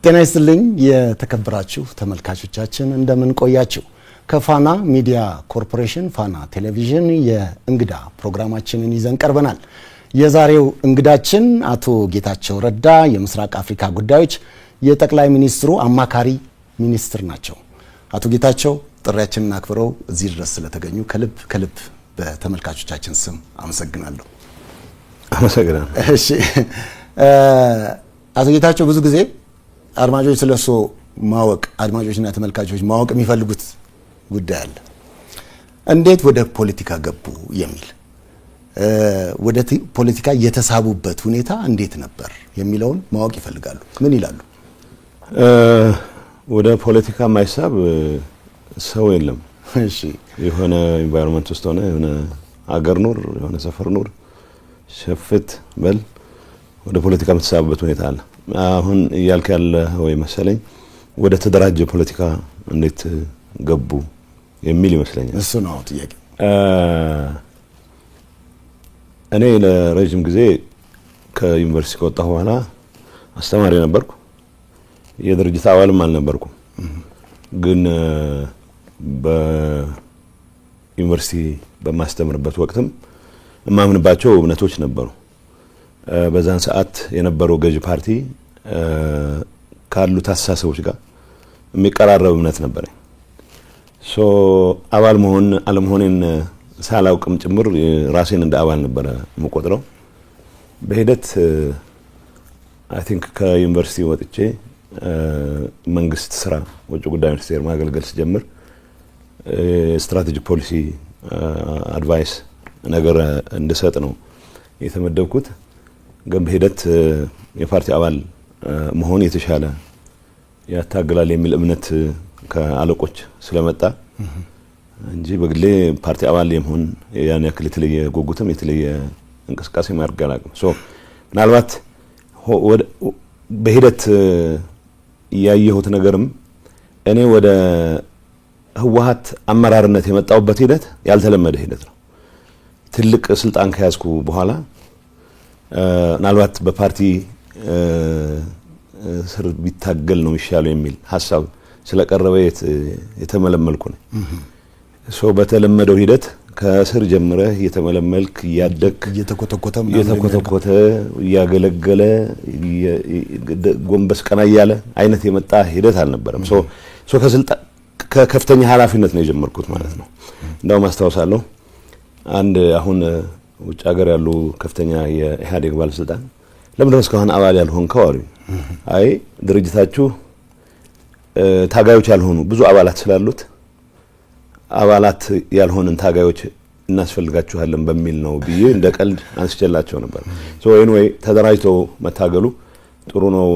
ጤና ይስጥልኝ የተከበራችሁ ተመልካቾቻችን እንደምን ቆያችሁ? ከፋና ሚዲያ ኮርፖሬሽን ፋና ቴሌቪዥን የእንግዳ ፕሮግራማችንን ይዘን ቀርበናል። የዛሬው እንግዳችን አቶ ጌታቸው ረዳ የምስራቅ አፍሪካ ጉዳዮች የጠቅላይ ሚኒስትሩ አማካሪ ሚኒስትር ናቸው። አቶ ጌታቸው ጥሪያችንን አክብረው እዚህ ድረስ ስለተገኙ ከልብ በተመልካቾቻችን ስም አመሰግናለሁ። አመሰግናለሁ። እሺ አቶ ጌታቸው ብዙ ጊዜ አድማጮች ስለሱ ማወቅ አድማጮችና ተመልካቾች ማወቅ የሚፈልጉት ጉዳይ አለ። እንዴት ወደ ፖለቲካ ገቡ የሚል ወደ ፖለቲካ የተሳቡበት ሁኔታ እንዴት ነበር የሚለውን ማወቅ ይፈልጋሉ። ምን ይላሉ? ወደ ፖለቲካ ማይሳብ ሰው የለም። እሺ የሆነ ኢንቫይሮንመንት ውስጥ ሆነ የሆነ አገር ኑር የሆነ ሰፈር ኑር ሸፍት በል ወደ ፖለቲካ የምትሳብበት ሁኔታ አለ። አሁን እያልክ ያለ ወይ መሰለኝ ወደ ተደራጀ ፖለቲካ እንዴት ገቡ የሚል ይመስለኛል። እሱ ነው ጥያቄ። እኔ ለረጅም ጊዜ ከዩኒቨርሲቲ ከወጣሁ በኋላ አስተማሪ ነበርኩ። የድርጅት አባልም አልነበርኩም። ግን በዩኒቨርሲቲ በማስተምርበት ወቅትም እማምንባቸው እምነቶች ነበሩ። በዛን ሰዓት የነበረው ገዢ ፓርቲ ካሉት አስተሳሰቦች ጋር የሚቀራረብ እምነት ነበረኝ። አባል መሆን አለመሆኔን ሳላውቅም ጭምር ራሴን እንደ አባል ነበረ የምቆጥረው። በሂደት አይ ቲንክ ከዩኒቨርሲቲ ወጥቼ መንግስት ስራ ውጭ ጉዳይ ሚኒስቴር ማገልገል ሲጀምር ስትራቴጂክ ፖሊሲ አድቫይስ ነገር እንድሰጥ ነው የተመደብኩት። ግን በሂደት የፓርቲ አባል መሆን የተሻለ ያታገላል የሚል እምነት ከአለቆች ስለመጣ እንጂ በግሌ ፓርቲ አባል የመሆን ያን ያክል የተለየ ጉጉትም የተለየ እንቅስቃሴ ማድረግ አላውቅም። ምናልባት በሂደት ያየሁት ነገርም እኔ ወደ ህወሓት አመራርነት የመጣሁበት ሂደት ያልተለመደ ሂደት ነው። ትልቅ ስልጣን ከያዝኩ በኋላ ምናልባት በፓርቲ ስር ቢታገል ነው ይሻለው የሚል ሐሳብ ስለቀረበ የተመለመልኩ ነው። በተለመደው ሂደት ከስር ጀምረህ የተመለመልክ ያደክ እየተኮተኮተ ያገለገለ ጎንበስ ቀና ያለ አይነት የመጣ ሂደት አልነበረም። ከስልጣን ከከፍተኛ ኃላፊነት ነው የጀመርኩት ማለት ነው። እንዳውም አስታውሳለሁ አንድ አሁን ውጭ ሀገር ያሉ ከፍተኛ የኢህአዴግ ባለስልጣን ለምን እስካሁን አባል ያልሆንከው አሉኝ። አይ ድርጅታችሁ ታጋዮች ያልሆኑ ብዙ አባላት ስላሉት አባላት ያልሆነን ታጋዮች እናስፈልጋችኋለን በሚል ነው ብዬ እንደ ቀልድ አንስቼላቸው ነበር። ኤኒዌይ ተደራጅተው መታገሉ ጥሩ ነው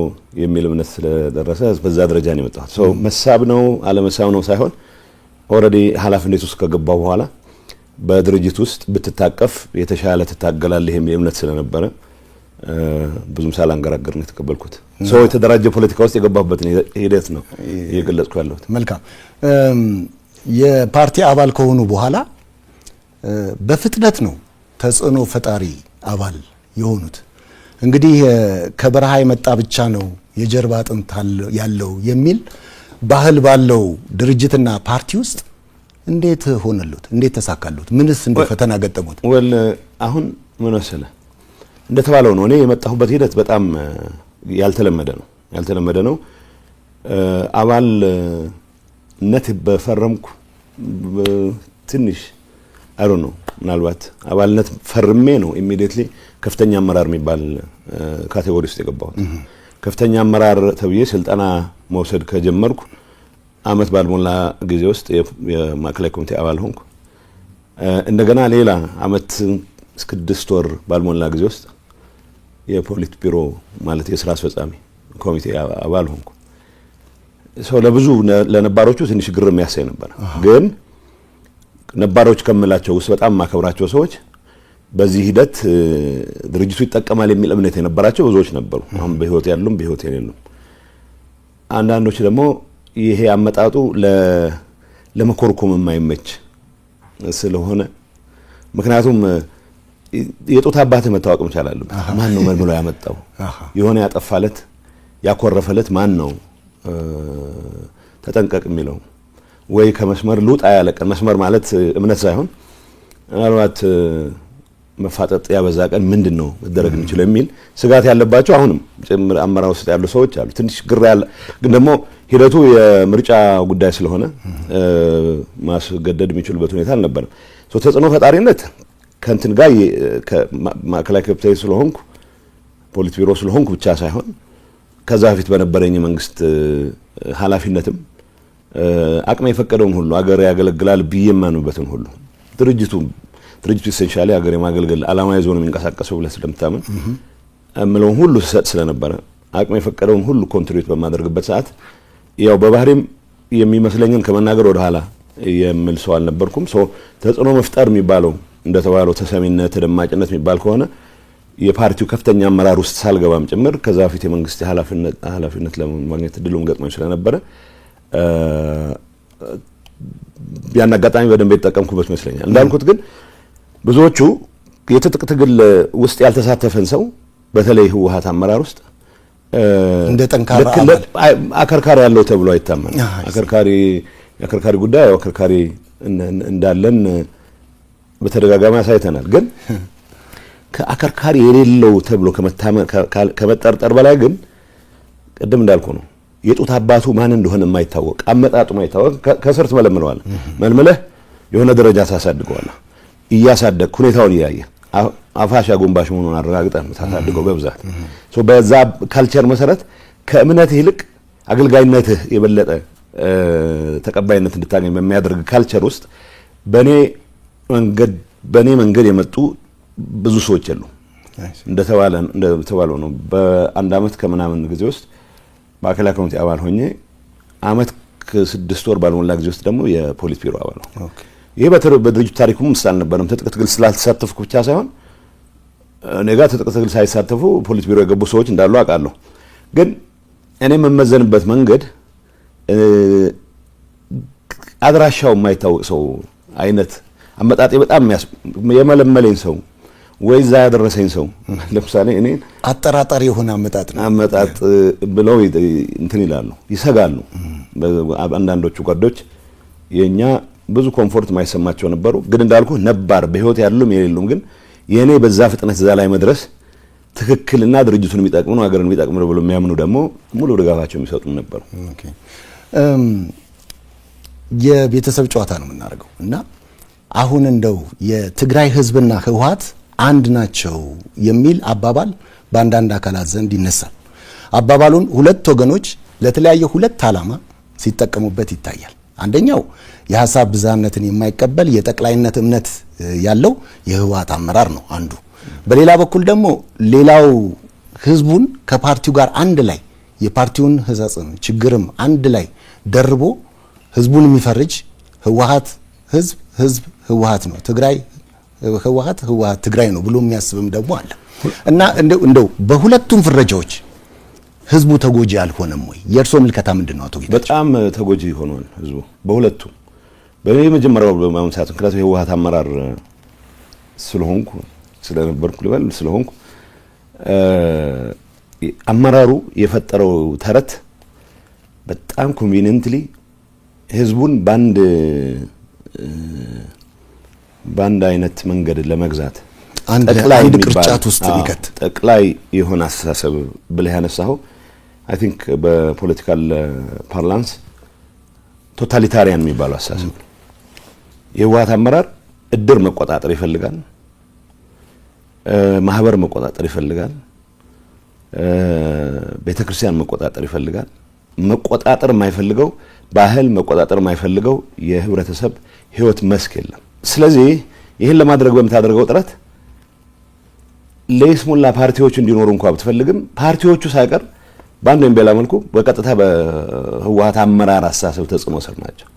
የሚል እምነት ስለደረሰ በዛ ደረጃ ነው የመጣሁት። መሳብ ነው አለመሳብ ነው ሳይሆን ኦልሬዲ ኃላፊነት ውስጥ ከገባው በኋላ በድርጅት ውስጥ ብትታቀፍ የተሻለ ትታገላለህ የሚል እምነት ስለነበረ ብዙም ሳላንገራገር ነው የተቀበልኩት። የተደራጀ ፖለቲካ ውስጥ የገባሁበት ሂደት ነው እየገለጽኩ ያለሁት። መልካም። የፓርቲ አባል ከሆኑ በኋላ በፍጥነት ነው ተጽዕኖ ፈጣሪ አባል የሆኑት። እንግዲህ ከበረሃ የመጣ ብቻ ነው የጀርባ አጥንት ያለው የሚል ባህል ባለው ድርጅትና ፓርቲ ውስጥ እንዴት ሆነሉት? እንዴት ተሳካሉት? ምንስ እንደ ፈተና ገጠሙት? አሁን ምን መሰለህ እንደተባለው ነው። እኔ የመጣሁበት ሂደት በጣም ያልተለመደ ነው። አባልነት በፈረምኩ ትንሽ ነው ምናልባት አባልነት ፈርሜ ነው ኢሚዲየትሊ ከፍተኛ አመራር የሚባል ካቴጎሪ ውስጥ የገባሁት። ከፍተኛ አመራር ተብዬ ስልጠና መውሰድ ከጀመርኩ አመት ባልሞላ ጊዜ ውስጥ የማዕከላዊ ኮሚቴ አባል ሆንኩ። እንደገና ሌላ አመት 6 ወር ባልሞላ ጊዜ ውስጥ የፖሊት ቢሮ ማለት የስራ አስፈጻሚ ኮሚቴ አባል ሆንኩ። ለብዙ ለነባሮቹ ትንሽ ግር የሚያሳይ ነበር። ግን ነባሮች ከመላቸው ውስጥ በጣም ማከብራቸው ሰዎች በዚህ ሂደት ድርጅቱ ይጠቀማል የሚል እምነት የነበራቸው ብዙዎች ነበሩ። አሁን በህይወት ያሉም በህይወት የሌሉም። አንዳንዶች ደግሞ ይሄ አመጣጡ ለመኮርኮም የማይመች ስለሆነ ምክንያቱም የጦታ አባተ መታወቅ መቻል አለበት። ማን ነው መልምሎ ያመጣው? የሆነ ያጠፋለት ያኮረፈለት ማን ነው ተጠንቀቅ የሚለው ወይ ከመስመር ልውጣ ያለ ቀን መስመር ማለት እምነት ሳይሆን ምናልባት መፋጠጥ ያበዛ ቀን ምንድነው መደረግ የሚችለው የሚል ስጋት ያለባቸው አሁንም ጭምር አመራር ውስጥ ያሉ ሰዎች አሉ። ትንሽ ግራ ያለ ግን ደግሞ ሂደቱ የምርጫ ጉዳይ ስለሆነ ማስገደድ የሚችሉበት ሁኔታ አልነበረም። ተጽዕኖ ፈጣሪነት ከእንትን ጋር ማዕከላዊ ኮሚቴ ስለሆንኩ ፖሊት ቢሮ ስለሆንኩ ብቻ ሳይሆን ከዛ በፊት በነበረኝ መንግስት ኃላፊነትም አቅሜ የፈቀደውን ሁሉ አገር ያገለግላል ብየማኑበትን ሁሉ ድርጅቱ ኢሴንሻሊ አገር የማገልገል ዓላማ ይዞ ነው የሚንቀሳቀሰው ብለህ ስለምታምን እምለውን ሁሉ ሰጥ ስለነበረ አቅሜ የፈቀደውን ሁሉ ኮንትሪቢዩት በማድረግበት ሰዓት ያው በባህሪም የሚመስለኝን ከመናገር ወደ ኋላ የምል ሰው አልነበርኩም። ተጽዕኖ መፍጠር የሚባለው እንደተባለው ተሰሚነት ተደማጭነት የሚባል ከሆነ የፓርቲው ከፍተኛ አመራር ውስጥ ሳልገባም ጭምር ከዛ በፊት የመንግስት ኃላፊነት ለማግኘት እድሉም ገጥሞኝ ስለነበረ ያን አጋጣሚ በደንብ የተጠቀምኩበት ይመስለኛል። እንዳልኩት ግን ብዙዎቹ የትጥቅ ትግል ውስጥ ያልተሳተፈን ሰው በተለይ ህወሓት አመራር ውስጥ እንደ ጠንካራ አከርካሪ ያለው ተብሎ አይታመን። አከርካሪ ጉዳይ አከርካሪ እንዳለን በተደጋጋሚ አሳይተናል። ግን ከአከርካሪ የሌለው ተብሎ ከመጠርጠር በላይ ግን ቅድም እንዳልኩ ነው የጡት አባቱ ማን እንደሆነ የማይታወቅ አመጣጡ የማይታወቅ ከስር ትመለምለዋለህ። መልመለህ የሆነ ደረጃ ታሳድገዋለህ። እያሳደግ ሁኔታውን እያየ አፋሻ ጎንባሽ መሆኑን አረጋግጠህ ታሳድገው በብዛት በዛ ካልቸር መሰረት ከእምነትህ ይልቅ አገልጋይነትህ የበለጠ ተቀባይነት እንድታገኝ በሚያደርግ ካልቸር ውስጥ በኔ መንገድ የመጡ ብዙ ሰዎች አሉ። እንደተባለው ነው በአንድ አመት ከምናምን ጊዜ ውስጥ ማዕከላዊ ኮሚቴ አባል ሆኜ አመት ከ6 ወር ባልሞላ ጊዜ ውስጥ ደግሞ የፖሊስ ቢሮ አባል ነው። ይሄ በድርጅቱ ታሪኩም ምሳሌ ነበርም። ትጥቅ ትግል ስላልተሳተፍኩ ብቻ ሳይሆን እኔ ጋር ትጥቅ ትግል ሳይሳተፉ ፖሊስ ቢሮ የገቡ ሰዎች እንዳሉ አውቃለሁ። ግን እኔ መመዘንበት መንገድ አድራሻው የማይታወቅ ሰው አይነት አመጣጤ በጣም የመለመለኝ ሰው ወይዛ ያደረሰኝ ሰው ለምሳሌ እኔ አጠራጣሪ የሆነ አመጣጥ ብለው እንትን ይላሉ፣ ይሰጋሉ። አንዳንዶቹ ጓዶች የኛ ብዙ ኮምፎርት ማይሰማቸው ነበሩ። ግን እንዳልኩ ነባር በህይወት ያሉም የሌሉም ግን የኔ በዛ ፍጥነት እዛ ላይ መድረስ ትክክልና ድርጅቱን የሚጠቅም ነው ሀገርን የሚጠቅም ነው ብሎ የሚያምኑ ደግሞ ሙሉ ድጋፋቸው የሚሰጡ ነበሩ። የቤተሰብ ጨዋታ ነው የምናደርገው እና አሁን እንደው የትግራይ ህዝብና ህወሓት አንድ ናቸው የሚል አባባል በአንዳንድ አካላት ዘንድ ይነሳል። አባባሉን ሁለት ወገኖች ለተለያየ ሁለት ዓላማ ሲጠቀሙበት ይታያል። አንደኛው የሐሳብ ብዝሃነትን የማይቀበል የጠቅላይነት እምነት ያለው የህወሓት አመራር ነው አንዱ። በሌላ በኩል ደግሞ ሌላው ህዝቡን ከፓርቲው ጋር አንድ ላይ የፓርቲውን ህጸጽም ችግርም አንድ ላይ ደርቦ ህዝቡን የሚፈርጅ ህወሓት ህዝብ ህወሓት ነው፣ ትግራይ ህወሓት ትግራይ ነው ብሎ የሚያስብም ደግሞ አለ እና እንደው በሁለቱም ፍረጃዎች ህዝቡ ተጎጂ አልሆነም ወይ? የእርሶ ምልከታ ምንድነው አቶ ጌታቸው? በጣም ተጎጂ ሆኗል ህዝቡ በሁለቱም። በመጀመሪያው በማምሳት ምክንያቱም የህወሓት አመራር ስለነበርኩ ልበል ስለሆንኩ አመራሩ የፈጠረው ተረት በጣም ኮንቪኒየንትሊ ህዝቡን በአንድ አይነት መንገድ ለመግዛት አንድ ቅርጫት ውስጥ ሊከት ጠቅላይ የሆነ አስተሳሰብ ብለህ ያነሳው አይ ቲንክ በፖለቲካል ፓርላንስ ቶታሊታሪያን የሚባለው አስተሳሰብ የህወሓት አመራር እድር መቆጣጠር ይፈልጋል፣ ማህበር መቆጣጠር ይፈልጋል፣ ቤተክርስቲያን መቆጣጠር ይፈልጋል። መቆጣጠር የማይፈልገው ባህል መቆጣጠር የማይፈልገው የህብረተሰብ ህይወት መስክ የለም። ስለዚህ ይህን ለማድረግ በምታደርገው ጥረት ለይስሙላ ፓርቲዎች እንዲኖሩ እንኳን ብትፈልግም ፓርቲዎቹ ሳይቀር በአንድ ወይም በሌላ መልኩ በቀጥታ በህወሓት አመራር አስተሳሰብ ተጽዕኖ ስር ናቸው።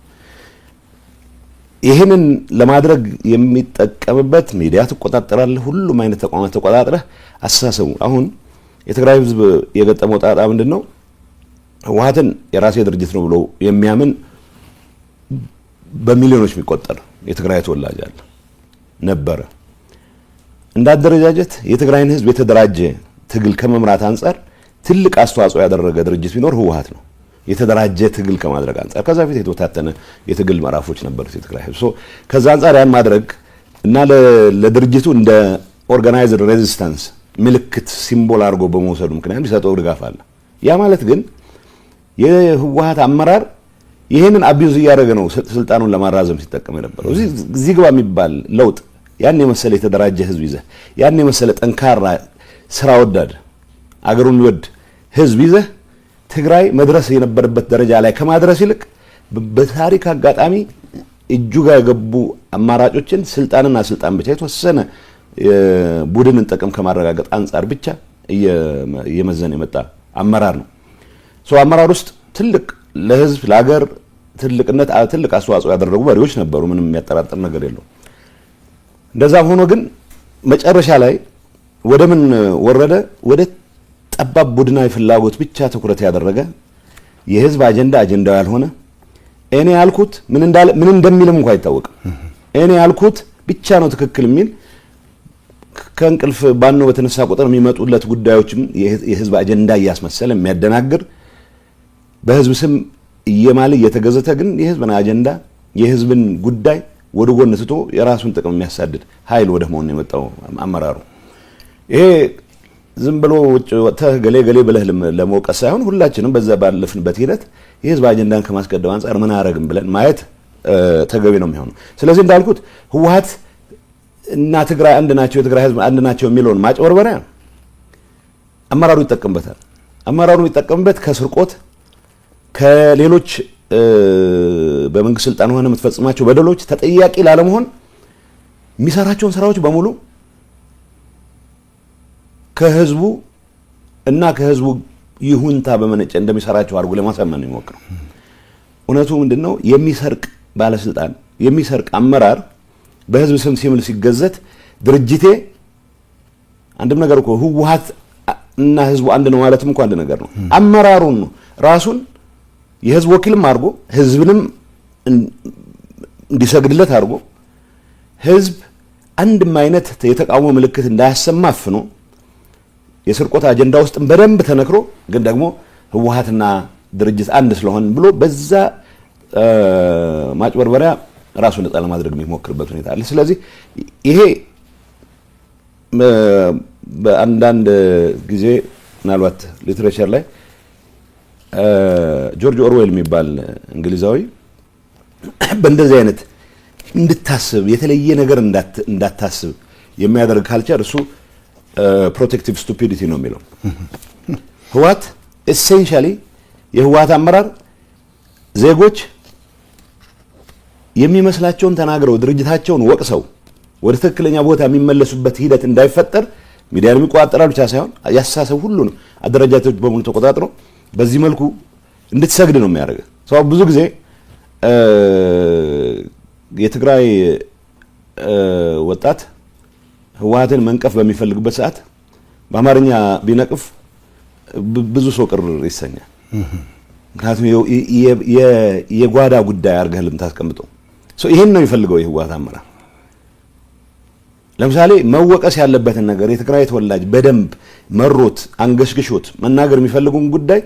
ይህንን ለማድረግ የሚጠቀምበት ሚዲያ ትቆጣጠራለህ፣ ሁሉም አይነት ተቋማት ተቆጣጥረህ አስተሳሰቡ አሁን የትግራይ ህዝብ የገጠመው ጣጣ ምንድነው? ህወሓትን የራሴ ድርጅት ነው ብሎ የሚያምን በሚሊዮኖች የሚቆጠር የትግራይ ተወላጅ አለ ነበረ። እንዳደረጃጀት የትግራይን ህዝብ የተደራጀ ትግል ከመምራት አንፃር ትልቅ አስተዋጽኦ ያደረገ ድርጅት ቢኖር ህወሓት ነው። የተደራጀ ትግል ከማድረግ አንፃር ከዛ ፊት የተወታተነ የትግል ምዕራፎች ነበሩት የትግራይ ህዝብ። ከዛ አንፃር ያን ማድረግ እና ለድርጅቱ እንደ ኦርጋናይዝድ ሬዚስታንስ ምልክት ሲምቦል አድርጎ በመውሰዱ ምክንያት ሊሰጠው ድጋፍ አለ። ያ ማለት ግን የህወሓት አመራር ይሄንን አቢዩዝ እያደረገ ነው ስልጣኑን ለማራዘም ሲጠቀም የነበረው። እዚህ ግባ የሚባል ለውጥ ያን የመሰለ የተደራጀ ህዝብ ይዘህ ያን የመሰለ ጠንካራ ስራ ወዳድ አገሩን የሚወድ ህዝብ ይዘህ ትግራይ መድረስ የነበረበት ደረጃ ላይ ከማድረስ ይልቅ በታሪክ አጋጣሚ እጁ ጋር የገቡ አማራጮችን ስልጣንና ስልጣን ብቻ የተወሰነ ቡድንን ጥቅም ከማረጋገጥ አንፃር ብቻ እየመዘነ የመጣ አመራር ነው። አመራር ውስጥ ትልቅ ለህዝብ ለሀገር ትልቅነት ትልቅ አስተዋጽኦ ያደረጉ መሪዎች ነበሩ። ምንም የሚያጠራጥር ነገር የለው። እንደዛም ሆኖ ግን መጨረሻ ላይ ወደ ምን ወረደ? ወደ ጠባብ ቡድናዊ ፍላጎት ብቻ ትኩረት ያደረገ የህዝብ አጀንዳው ያልሆነ እኔ ያልኩት ምን እንደሚልም እንኳን አይታወቅም። እኔ ያልኩት ብቻ ነው ትክክል የሚል ከእንቅልፍ ባኖ በተነሳ ቁጥር የሚመጡለት ጉዳዮችም የህዝብ አጀንዳ እያስመሰለ የሚያደናግር በህዝብ ስም እየማለ እየተገዘተ ግን የህዝብን አጀንዳ የህዝብን ጉዳይ ወደ ጎን ትቶ የራሱን ጥቅም የሚያሳድድ ኃይል ወደ መሆን የመጣው አመራሩ። ይሄ ዝም ብሎ ወጥተህ ገሌ ብለህ ለመውቀስ ሳይሆን ሁላችንም በዛ ባለፍንበት ሂደት የህዝብ አጀንዳን ከማስቀደም አንፃር ምን አረግም ብለን ማየት ተገቢ ነው የሚሆነው። ስለዚህ እንዳልኩት ህወሓት እና ትግራይ አንድ ናቸው፣ የትግራይ ህዝብ አንድ ናቸው የሚለውን ማጭበርበሪያ አመራሩ ይጠቀምበታል። አመራሩ የሚጠቀምበት ከስርቆት ከሌሎች በመንግስት ስልጣን ሆነ የምትፈጽማቸው በደሎች ተጠያቂ ላለመሆን የሚሰራቸውን ስራዎች በሙሉ ከህዝቡ እና ከህዝቡ ይሁንታ በመነጨ እንደሚሰራቸው አድርጎ ለማሳመን ነው የሚሞክረው። እውነቱ ምንድነው? የሚሰርቅ ባለስልጣን የሚሰርቅ አመራር በህዝብ ስም ሲምል ሲገዘት ድርጅቴ አንድም ነገር እኮ ህወሓት እና ህዝቡ አንድ ነው ማለትም እንኳን አንድ ነገር ነው። አመራሩን ነው ራሱን የህዝብ ወኪልም አድርጎ ህዝብንም እንዲሰግድለት አድርጎ ህዝብ አንድም አይነት የተቃውሞ ምልክት እንዳያሰማ አፍኖ የስርቆት አጀንዳ ውስጥ በደንብ ተነክሮ ግን ደግሞ ህወሓትና ድርጅት አንድ ስለሆነ ብሎ በዛ ማጭበርበሪያ ራሱን ነፃ ለማድረግ የሚሞክርበት ሁኔታ አለ። ስለዚህ ይሄ በአንዳንድ ጊዜ ምናልባት ሊትሬቸር ላይ ጆርጅ ኦርዌል የሚባል እንግሊዛዊ በእንደዚህ አይነት እንድታስብ የተለየ ነገር እንዳታስብ የሚያደርግ ካልቸር እሱ ፕሮቴክቲቭ ስቱፒዲቲ ነው የሚለው። ህወሓት ኤሴንሻሊ የህወሓት አመራር ዜጎች የሚመስላቸውን ተናግረው ድርጅታቸውን ወቅሰው ወደ ትክክለኛ ቦታ የሚመለሱበት ሂደት እንዳይፈጠር ሚዲያን የሚቆጣጠራል ብቻ ሳይሆን ያሳሰብ ሁሉ ነው አደረጃጀቶች በሙሉ ተቆጣጥሮ በዚህ መልኩ እንድትሰግድ ነው የሚያደርገው። ሰው ብዙ ጊዜ የትግራይ ወጣት ህወሓትን መንቀፍ በሚፈልግበት ሰዓት በአማርኛ ቢነቅፍ ብዙ ሰው ቅር ይሰኛል። ምክንያቱም የጓዳ ጉዳይ አድርገህ ልምታስቀምጠው ሰው ይሄን ነው የሚፈልገው የህወሓት አመራር። ለምሳሌ መወቀስ ያለበትን ነገር የትግራይ ተወላጅ በደንብ መሮት አንገሽግሾት መናገር የሚፈልጉን ጉዳይ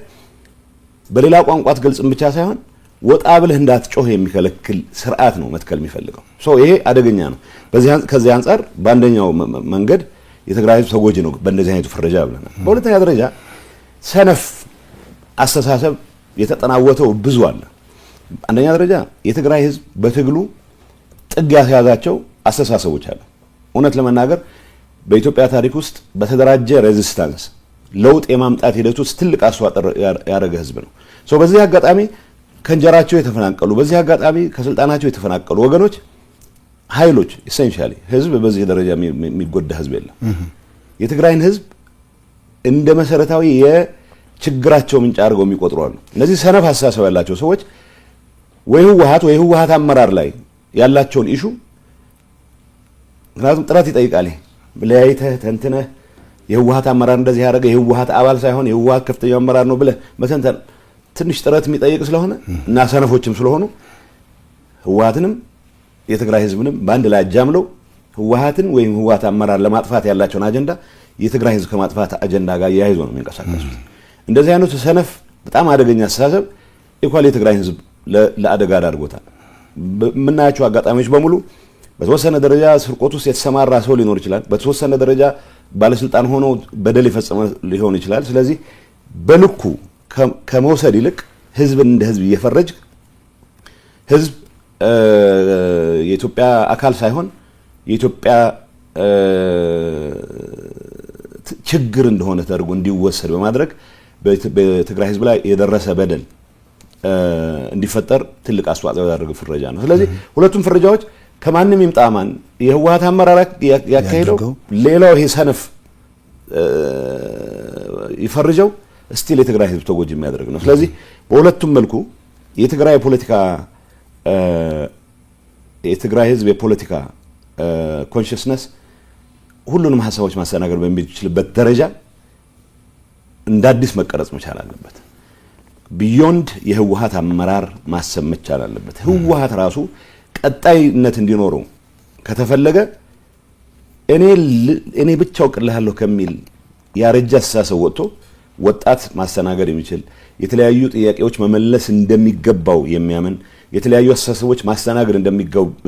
በሌላ ቋንቋ ትገልጽም ብቻ ሳይሆን ወጣ ብለህ እንዳትጮህ የሚከለክል ስርዓት ነው መትከል የሚፈልገው። ይሄ አደገኛ ነው። ከዚህ አንፃር በአንደኛው መንገድ የትግራይ ህዝብ ተጎጂ ነው በእንደዚህ አይነቱ ፍረጃ ብለናል። በሁለተኛ ደረጃ ሰነፍ አስተሳሰብ የተጠናወተው ብዙ አለ። አንደኛ ደረጃ የትግራይ ህዝብ በትግሉ ጥግ ያስያዛቸው አስተሳሰቦች አሉ። እውነት ለመናገር በኢትዮጵያ ታሪክ ውስጥ በተደራጀ ሬዚስታንስ ለውጥ የማምጣት ሂደት ውስጥ ትልቅ አስተዋጽኦ ያደረገ ህዝብ ነው። በዚህ አጋጣሚ ከእንጀራቸው የተፈናቀሉ በዚህ አጋጣሚ ከስልጣናቸው የተፈናቀሉ ወገኖች ኃይሎች ኢሴንሻሊ ህዝብ በዚህ ደረጃ የሚጎዳ ህዝብ የለም። የትግራይን ህዝብ እንደ መሰረታዊ የችግራቸው ምንጭ አድርገው የሚቆጥሩ አሉ። እነዚህ ሰነፍ አስተሳሰብ ያላቸው ሰዎች ወይ ህወሓት አመራር ላይ ያላቸውን ኢሹ ምክንያቱም ጥረት ይጠይቃል። ለያይተህ ተንትነህ የህወሓት አመራር እንደዚህ ያደረገ የህወሓት አባል ሳይሆን የህወሓት ከፍተኛ አመራር ነው ብለህ መተንተን ትንሽ ጥረት የሚጠይቅ ስለሆነ እና ሰነፎችም ስለሆኑ ህወሓትንም የትግራይ ህዝብንም በአንድ ላይ አጃምለው ህወሓትን ወይም ህወሓት አመራር ለማጥፋት ያላቸውን አጀንዳ የትግራይ ህዝብ ከማጥፋት አጀንዳ ጋር ያይዞ ነው የሚንቀሳቀሱት። እንደዚህ አይነቱ ሰነፍ በጣም አደገኛ አስተሳሰብ ኢኳሊ የትግራይ ህዝብ ለአደጋ ዳርጎታል። የምናያቸው አጋጣሚዎች በሙሉ በተወሰነ ደረጃ ስርቆት ውስጥ የተሰማራ ሰው ሊኖር ይችላል። በተወሰነ ደረጃ ባለስልጣን ሆኖ በደል የፈጸመ ሊሆን ይችላል። ስለዚህ በልኩ ከመውሰድ ይልቅ ህዝብን እንደ ህዝብ እየፈረጅ ህዝብ የኢትዮጵያ አካል ሳይሆን የኢትዮጵያ ችግር እንደሆነ ተደርጎ እንዲወሰድ በማድረግ በትግራይ ህዝብ ላይ የደረሰ በደል እንዲፈጠር ትልቅ አስተዋጽኦ ያደረገ ፍረጃ ነው። ስለዚህ ሁለቱም ፍረጃዎች ከማንም ይምጣማን የህወሓት አመራር ያካሄደው ሌላው ይሄ ሰነፍ ይፈርጀው ስቲል የትግራይ ህዝብ ተጎጂ የሚያደርግ ነው። ስለዚህ በሁለቱም መልኩ የትግራይ ህዝብ የፖለቲካ ኮንሽስነስ ሁሉንም ሀሳቦች ማስተናገድ በሚችልበት ደረጃ እንደ አዲስ መቀረጽ መቻል አለበት። ቢዮንድ የህወሓት አመራር ማሰብ መቻል አለበት። ህወሓት ራሱ ቀጣይነት እንዲኖረው ከተፈለገ እኔ ብቻ አውቅልሃለሁ ከሚል ያረጀ አስተሳሰብ ወጥቶ ወጣት ማስተናገድ የሚችል የተለያዩ ጥያቄዎች መመለስ እንደሚገባው የሚያምን የተለያዩ አስተሳሰቦች ማስተናገድ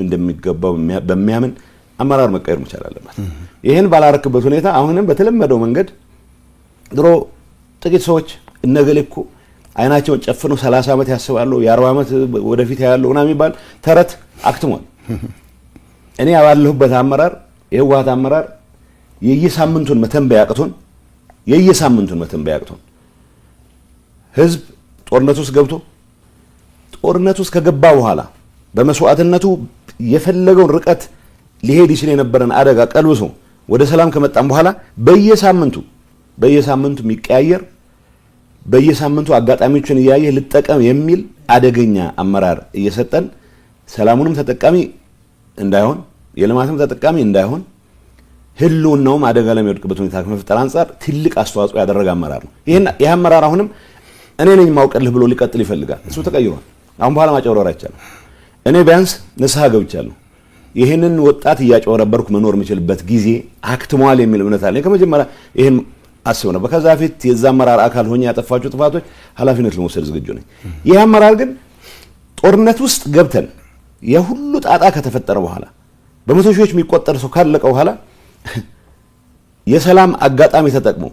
እንደሚገባው በሚያምን አመራር መቀየር መቻል አለበት። ይሄን ባላረክበት ሁኔታ አሁንም በተለመደው መንገድ ድሮ ጥቂት ሰዎች እነገሌ እኮ አይናቸውን ጨፍነው 30 ዓመት ያስባሉ የ40 ዓመት ወደፊት ያያሉ እና የሚባል ተረት አክትሟል። እኔ ያባለሁበት አመራር የህወሓት አመራር የየሳምንቱን መተንበያ አቅቶን ህዝብ ጦርነት ውስጥ ገብቶ ጦርነት ውስጥ ከገባ በኋላ በመስዋዕትነቱ የፈለገውን ርቀት ሊሄድ ይችል የነበረን አደጋ ቀልብሶ ወደ ሰላም ከመጣም በኋላ በየሳምንቱ የሚቀያየር በየሳምንቱ አጋጣሚዎችን እያየ ልጠቀም የሚል አደገኛ አመራር እየሰጠን ሰላሙንም ተጠቃሚ እንዳይሆን የልማትም ተጠቃሚ እንዳይሆን ህልውናውም አደጋ ላይ የሚወድቅበት ሁኔታ ከመፍጠር አንፃር ትልቅ አስተዋጽኦ ያደረገ አመራር ነው። ይሄ አመራር አሁንም እኔ ነኝ ማውቀልህ ብሎ ሊቀጥል ይፈልጋል። እሱ ተቀይሯል። አሁን በኋላ ማጨወረር አይቻልም። እኔ ቢያንስ ንስሐ ገብቻለሁ። ይሄንን ወጣት እያጨወረበርኩ መኖር የምችልበት ጊዜ አክትሟል የሚል እምነት አለኝ። ከመጀመሪያ ይሄን አስብ ነበር። ከዛ ፊት የዛ አመራር አካል ሆኜ ያጠፋቸው ጥፋቶች ኃላፊነት ለመውሰድ ዝግጁ ነኝ። ይሄ አመራር ግን ጦርነት ውስጥ ገብተን የሁሉ ጣጣ ከተፈጠረ በኋላ በመቶ ሺዎች የሚቆጠር ሰው ካለቀ በኋላ የሰላም አጋጣሚ ተጠቅሞ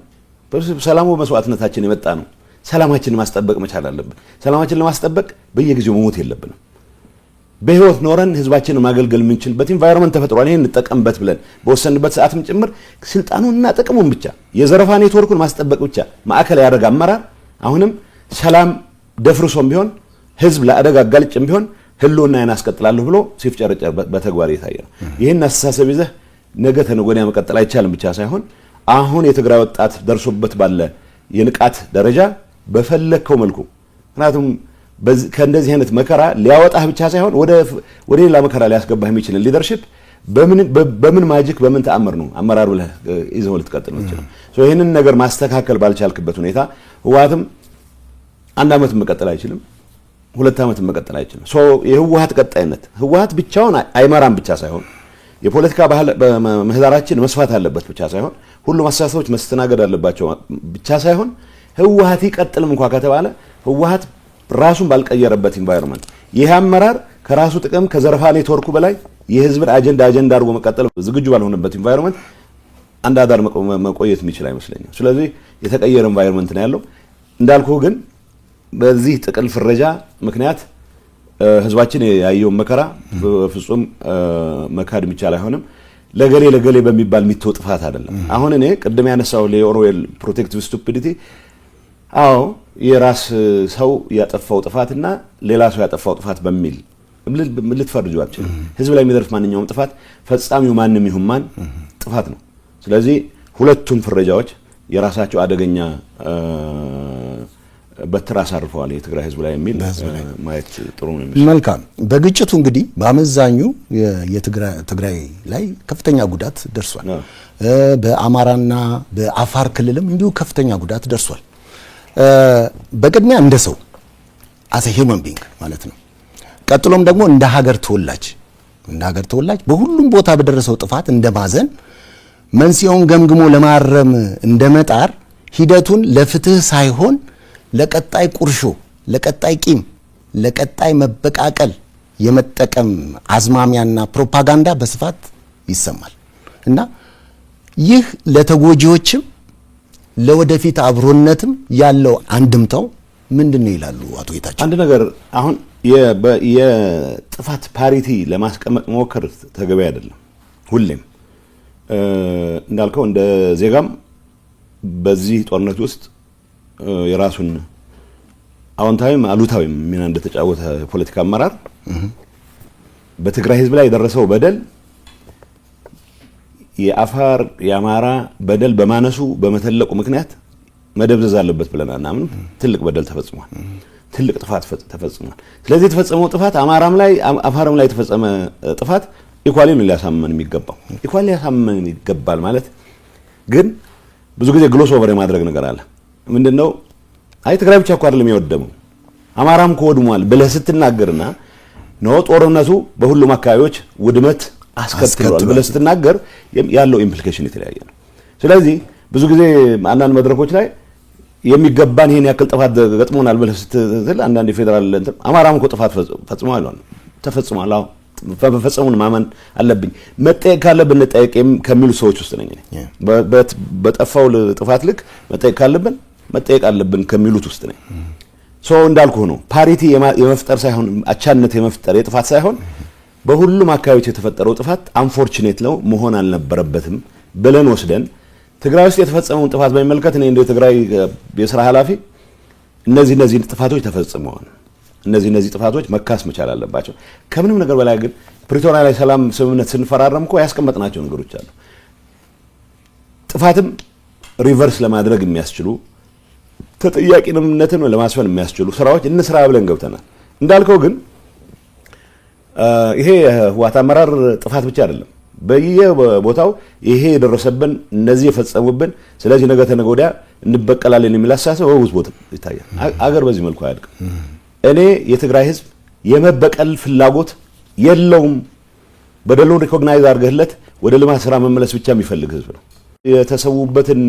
ሰላሙ በመስዋዕትነታችን የመጣ ነው። ሰላማችንን ማስጠበቅ መቻል አለብን። ሰላማችንን ለማስጠበቅ በየጊዜው መሞት የለብንም። በህይወት ኖረን ህዝባችንን ማገልገል የምንችልበት ኢንቫይሮንመንት ተፈጥሯል። ይሄን እንጠቀምበት ብለን በወሰንበት ሰዓትም ጭምር ስልጣኑንና ጥቅሙን ብቻ የዘረፋ ኔትወርኩን ማስጠበቅ ብቻ ማዕከል ያደረገ አመራር አሁንም ሰላም ደፍርሶም ቢሆን ህዝብ ለአደጋ አጋልጭም ቢሆን ህልውናዬን አስቀጥላለሁ ብሎ ሲፍጨረጨር በተግባር የታየ ነው። ይሄን አስተሳሰብ ይዘህ ነገ ተነገ ወዲያ መቀጠል አይቻልም ብቻ ሳይሆን አሁን የትግራይ ወጣት ደርሶበት ባለ የንቃት ደረጃ በፈለከው መልኩ ምክንያቱም ከእንደዚህ አይነት መከራ ሊያወጣህ ብቻ ሳይሆን ወደ ሌላ መከራ ሊያስገባህ የሚችል ሊደርሺፕ በምን ማጂክ በምን ተአምር ነው አመራር ብለህ ይዘው ልትቀጥል ነው ይችላል። ይህንን ነገር ማስተካከል ባልቻልክበት ሁኔታ ህወሓትም 1 ዓመት መቀጠል አይችልም፣ 2 ዓመት መቀጠል አይችልም። የህወሓት ቀጣይነት ህወሓት ብቻውን አይመራም ብቻ ሳይሆን የፖለቲካ ምህዳራችን መስፋት አለበት ብቻ ሳይሆን ሁሉም አስተሳሰቦች መስተናገድ አለባቸው ብቻ ሳይሆን ህወሓት ይቀጥልም እንኳን ከተባለ ህወሓት ራሱን ባልቀየረበት ኢንቫይሮንመንት ይህ አመራር ከራሱ ጥቅም ከዘረፋ ኔትወርኩ በላይ የህዝብን አጀንዳ አድርጎ መቀጠል ዝግጁ ባልሆነበት ኢንቫይሮንመንት አንድ አዳር መቆየት የሚችል አይመስለኝም። ስለዚህ የተቀየረ ኢንቫይሮንመንት ነው ያለው። እንዳልኩ ግን በዚህ ጥቅል ፍረጃ ምክንያት ህዝባችን ያየው መከራ በፍጹም መካድ የሚቻል አይሆንም። ለገሌ በሚባል የሚተው ጥፋት አይደለም። አሁን እኔ ቅድም ያነሳው ለኦርዌል ፕሮቴክቲቭ ስቱፒዲቲ የራስ ሰው ያጠፋው ጥፋትና ሌላ ሰው ያጠፋው ጥፋት በሚል ልትፈርጁ አትችልም። ህዝብ ላይ የሚደርስ ማንኛውም ጥፋት ፈጻሚው ማንም ይሁን ማን ጥፋት ነው። ስለዚህ ሁለቱም ፍረጃዎች የራሳቸው አደገኛ በትር አሳርፈዋል የትግራይ ህዝብ ላይ የሚል ማየት ጥሩ ነው። መልካም። በግጭቱ እንግዲህ በአመዛኙ የትግራይ ላይ ከፍተኛ ጉዳት ደርሷል። በአማራና በአፋር ክልልም እንዲሁ ከፍተኛ ጉዳት ደርሷል። በቅድሚያ እንደ ሰው አሰ ሂውመን ቢንግ ማለት ነው። ቀጥሎም ደግሞ እንደ ሀገር ተወላጅ በሁሉም ቦታ በደረሰው ጥፋት እንደማዘን መንስኤውን ገምግሞ ለማረም እንደመጣር ሂደቱን ለፍትህ ሳይሆን ለቀጣይ ቁርሾ፣ ለቀጣይ ቂም፣ ለቀጣይ መበቃቀል የመጠቀም አዝማሚያና ፕሮፓጋንዳ በስፋት ይሰማል እና ይህ ለተጎጂዎችም ለወደፊት አብሮነትም ያለው አንድምታው ምንድነው ይላሉ አቶ ጌታቸው? አንድ ነገር አሁን የጥፋት ፓሪቲ ለማስቀመጥ መሞከር ተገቢ አይደለም። ሁሌም እንዳልከው እንደ ዜጋም በዚህ ጦርነት ውስጥ የራሱን አዎንታዊም አሉታዊም ሚና እንደተጫወተ ፖለቲካ አመራር በትግራይ ህዝብ ላይ የደረሰው በደል የአፋር የአማራ በደል በማነሱ በመተለቁ ምክንያት መደብዘዝ አለበት ብለን አናምንም። ትልቅ በደል ተፈጽሟል። ትልቅ ጥፋት ተፈጽሟል። ስለዚህ የተፈጸመው ጥፋት አማራም ላይ አፋርም ላይ የተፈጸመ ጥፋት ኢኳሊ ነው ሊያሳመን የሚገባው። ኢኳሊ ሊያሳመን ይገባል ማለት ግን ብዙ ጊዜ ግሎስ ኦቨር የማድረግ ነገር አለ። ምንድነው አይ ትግራይ ብቻ እኮ አይደለም የወደመው አማራም ከወድሟል ብለህ ስትናገርና ነው ጦርነቱ በሁሉም አካባቢዎች ውድመት አስከትሏል ብለህ ስትናገር ያለው ኢምፕሊኬሽን የተለያየ ነው። ስለዚህ ብዙ ጊዜ አንዳንድ መድረኮች ላይ የሚገባን ይሄን ያክል ጥፋት ገጥሞናል ብለህ ስትል አንዳንድ የፌደራል እንትን አማራም እኮ ጥፋት ፈጽሟል ተፈጽሟል ፈጽሙን ማመን አለብኝ መጠየቅ ካለብን እንጠየቅ ከሚሉ ሰዎች ውስጥ ነኝ። በጠፋው ጥፋት ልክ መጠየቅ ካለብን መጠየቅ አለብን ከሚሉት ውስጥ ነኝ። እንዳልኩ ነው ፓሪቲ የመፍጠር ሳይሆን አቻነት የመፍጠር የጥፋት ሳይሆን በሁሉም አካባቢዎች የተፈጠረው ጥፋት አንፎርቹኔት ነው መሆን አልነበረበትም ብለን ወስደን ትግራይ ውስጥ የተፈጸመውን ጥፋት በሚመለከት እኔ እንደ ትግራይ የሥራ ኃላፊ እነዚህ ጥፋቶች ተፈጽመዋል፣ እነዚህ ጥፋቶች መካስ መቻል አለባቸው። ከምንም ነገር በላይ ግን ፕሪቶሪያ ላይ ሰላም ስምምነት ስንፈራረም እኮ ያስቀመጥናቸው ነገሮች አሉ። ጥፋትም ሪቨርስ ለማድረግ የሚያስችሉ ተጠያቂነትን ለማስፈን የሚያስችሉ ስራዎች እንስራ ብለን ገብተናል። እንዳልከው ግን ይሄ ህወሓት አመራር ጥፋት ብቻ አይደለም። በየቦታው ይሄ የደረሰብን እነዚህ የፈጸሙብን ስለዚህ ነገ ተነገ ወዲያ እንበቀላለን የሚል አስተሳሰብ በብዙ ቦታ ይታያል። አገር በዚህ መልኩ አያድቅም። እኔ የትግራይ ህዝብ የመበቀል ፍላጎት የለውም። በደሉን ሪኮግናይዝ አድርገህለት ወደ ልማት ስራ መመለስ ብቻ የሚፈልግ ህዝብ ነው። የተሰዉበትን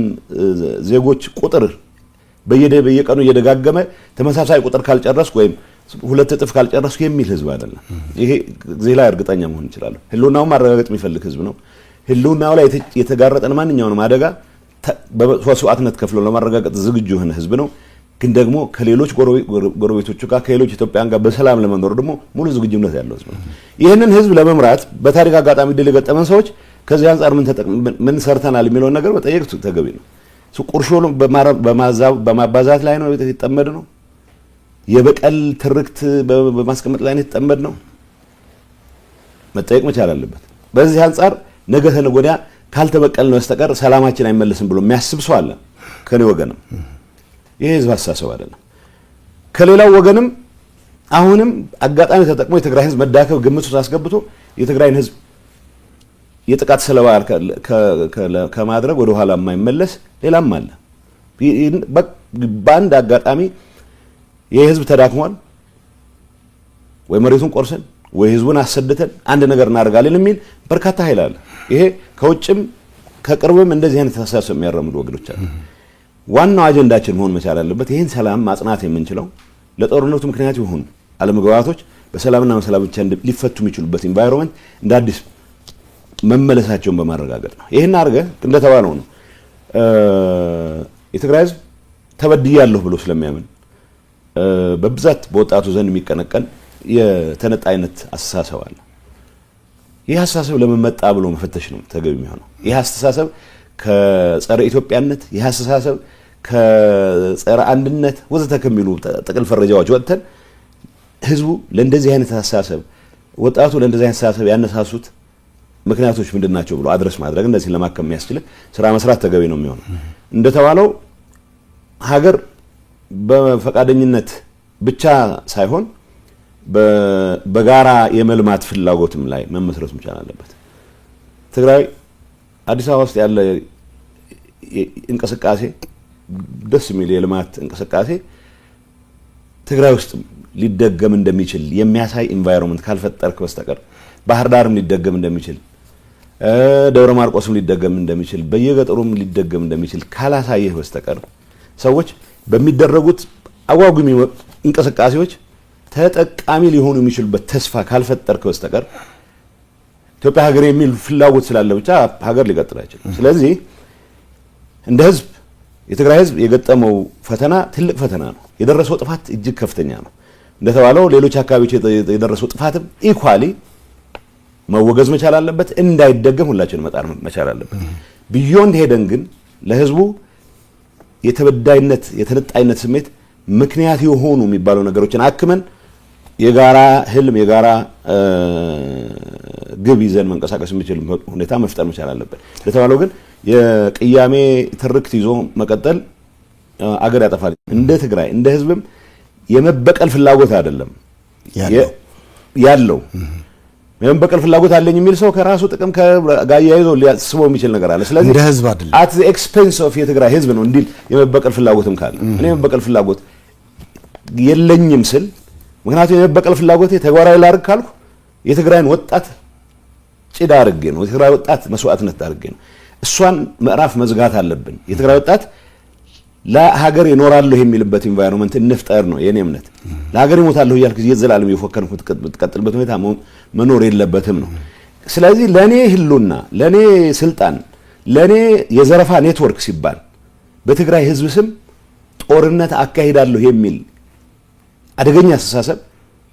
ዜጎች ቁጥር በየቀኑ እየደጋገመ ተመሳሳይ ቁጥር ካልጨረስኩ ወይም ሁለት እጥፍ ካልጨረስኩ የሚል ህዝብ አይደለም። ይሄ እዚህ ላይ እርግጠኛ መሆን ይችላል። ህልውናው ማረጋገጥ የሚፈልግ ህዝብ ነው። ህልውናው ላይ የተጋረጠን ማንኛውንም አደጋ በመስዋዕትነት ከፍሎ ለማረጋገጥ ዝግጁ የሆነ ህዝብ ነው። ግን ደግሞ ከሌሎች ጎረቤቶቹ ጋር ከሌሎች ኢትዮጵያን ጋር በሰላም ለመኖር ደግሞ ሙሉ ዝግጁነት ያለው ህዝብ ነው። ይህንን ህዝብ ለመምራት በታሪክ አጋጣሚ ድል የገጠመን ሰዎች ከዚህ አንፃር ምን ሰርተናል የሚለውን ነገር መጠየቅ ተገቢ ነው። ቁርሾን በማባዛት ላይ ነው የተጠመድ ነው። የበቀል ትርክት በማስቀመጥ ላይ ነው የተጠመድ ነው። መጠየቅ መቻል አለበት። በዚህ አንፃር ነገ ተነገ ወዲያ ካልተበቀልን በስተቀር ሰላማችን አይመለስም ብሎ የሚያስብ ሰው አለ ከኔ ወገንም። ይሄ ህዝብ አስተሳሰብ አይደለም። ከሌላው ወገንም አሁንም አጋጣሚ ተጠቅሞ የትግራይ ህዝብ መዳከብ ግምት ውስጥ አስገብቶ የትግራይን ህዝብ የጥቃት ሰለባ ከማድረግ ወደ ኋላ የማይመለስ ሌላም አለ። በአንድ አጋጣሚ የህዝብ ተዳክሟል ወይ መሬቱን ቆርሰን ወይ ህዝቡን አሰድተን አንድ ነገር እናደርጋለን የሚል በርካታ ኃይል አለ። ይሄ ከውጭም ከቅርብም እንደዚህ አይነት አስተሳሰብ የሚያራምዱ ወገኖች አሉ። ዋናው አጀንዳችን መሆን መቻል አለበት ይህን ሰላም ማጽናት የምንችለው ለጦርነቱ ምክንያት የሆኑ አለመግባባቶች በሰላምና በሰላም ብቻ ሊፈቱ የሚችሉበት ኢንቫይሮንመንት እንደ አዲስ መመለሳቸውን በማረጋገጥ ነው። ይሄን አድርገህ እንደተባለው ነው የትግራይ ህዝብ ተበድያለሁ ብሎ ስለሚያምን በብዛት በወጣቱ ዘንድ የሚቀነቀን የተነጣይነት አስተሳሰብ አለ። ይህ አስተሳሰብ ለምን መጣ ብሎ መፈተሽ ነው ተገቢ የሚሆነው። ይህ አስተሳሰብ ከጸረ ኢትዮጵያነት፣ ይህ አስተሳሰብ ከጸረ አንድነት ወዘተ ከሚሉ ጥቅል ፈረጃዎች ወጥተን ህዝቡ ለእንደዚህ አይነት አስተሳሰብ ወጣቱ ለእንደዚህ አይነት አስተሳሰብ ያነሳሱት ምክንያቶች ምንድናቸው ብሎ አድረስ ማድረግ እንደዚህ ለማከም የሚያስችል ስራ መስራት ተገቢ ነው የሚሆነው። እንደተባለው ሀገር በፈቃደኝነት ብቻ ሳይሆን በጋራ የመልማት ፍላጎትም ላይ መመስረት መቻል አለበት። ትግራይ አዲስ አበባ ውስጥ ያለ እንቅስቃሴ ደስ የሚል የልማት እንቅስቃሴ ትግራይ ውስጥ ሊደገም እንደሚችል የሚያሳይ ኢንቫይሮንመንት ካልፈጠርክ በስተቀር ባህር ዳርም ሊደገም እንደሚችል ደብረ ማርቆስም ሊደገም እንደሚችል በየገጠሩም ሊደገም እንደሚችል ካላሳየህ በስተቀር ሰዎች በሚደረጉት አጓጉ እንቅስቃሴዎች ተጠቃሚ ሊሆኑ የሚችሉበት ተስፋ ካልፈጠርክ በስተቀር ኢትዮጵያ ሀገር የሚል ፍላጎት ስላለ ብቻ ሀገር ሊቀጥል አይችልም። ስለዚህ እንደ ህዝብ የትግራይ ህዝብ የገጠመው ፈተና ትልቅ ፈተና ነው። የደረሰው ጥፋት እጅግ ከፍተኛ ነው። እንደተባለው ሌሎች አካባቢዎች የደረሰው ጥፋትም ኢኳሊ መወገዝ መቻል አለበት፣ እንዳይደገም ሁላችንም መጣር መቻል አለበት። ቢዮንድ ሄደን ግን ለህዝቡ የተበዳይነት የተነጣይነት ስሜት ምክንያት የሆኑ የሚባሉ ነገሮችን አክመን የጋራ ህልም የጋራ ግብ ይዘን መንቀሳቀስ የሚችል ሁኔታ መፍጠር መቻል አለበት። እንደተባለው ግን የቅያሜ ትርክት ይዞ መቀጠል አገር ያጠፋል። እንደ ትግራይ እንደ ህዝብም የመበቀል ፍላጎት አይደለም ያለው የመበቀል ፍላጎት አለኝ የሚል ሰው ከራሱ ጥቅም ጋር ያይዞ ሊያስበው የሚችል ነገር አለ። ስለዚህ እንደ ህዝብ አይደለም at the expense of የትግራይ ህዝብ ነው እንዲል የመበቀል ፍላጎትም ካለ እኔ የመበቀል ፍላጎት የለኝም ስል ምክንያቱም የመበቀል ፍላጎቴ ተግባራዊ ላድርግ ካልኩ የትግራይን ወጣት ጭዳ አድርጌ ነው፣ የትግራይ ወጣት መስዋዕትነት አድርጌ ነው። እሷን ምዕራፍ መዝጋት አለብን። የትግራይ ወጣት ለሀገር ይኖራለሁ የሚልበት ኢንቫይሮንመንት እንፍጠር ነው የኔ እምነት። ለሀገር ይሞታለሁ እያልክ የዘላለም የፎከርኩ ተቀጥልበት ሁኔታ መኖር የለበትም ነው። ስለዚህ ለኔ ህልውና፣ ለኔ ስልጣን፣ ለኔ የዘረፋ ኔትወርክ ሲባል በትግራይ ህዝብ ስም ጦርነት አካሂዳለሁ የሚል አደገኛ አስተሳሰብ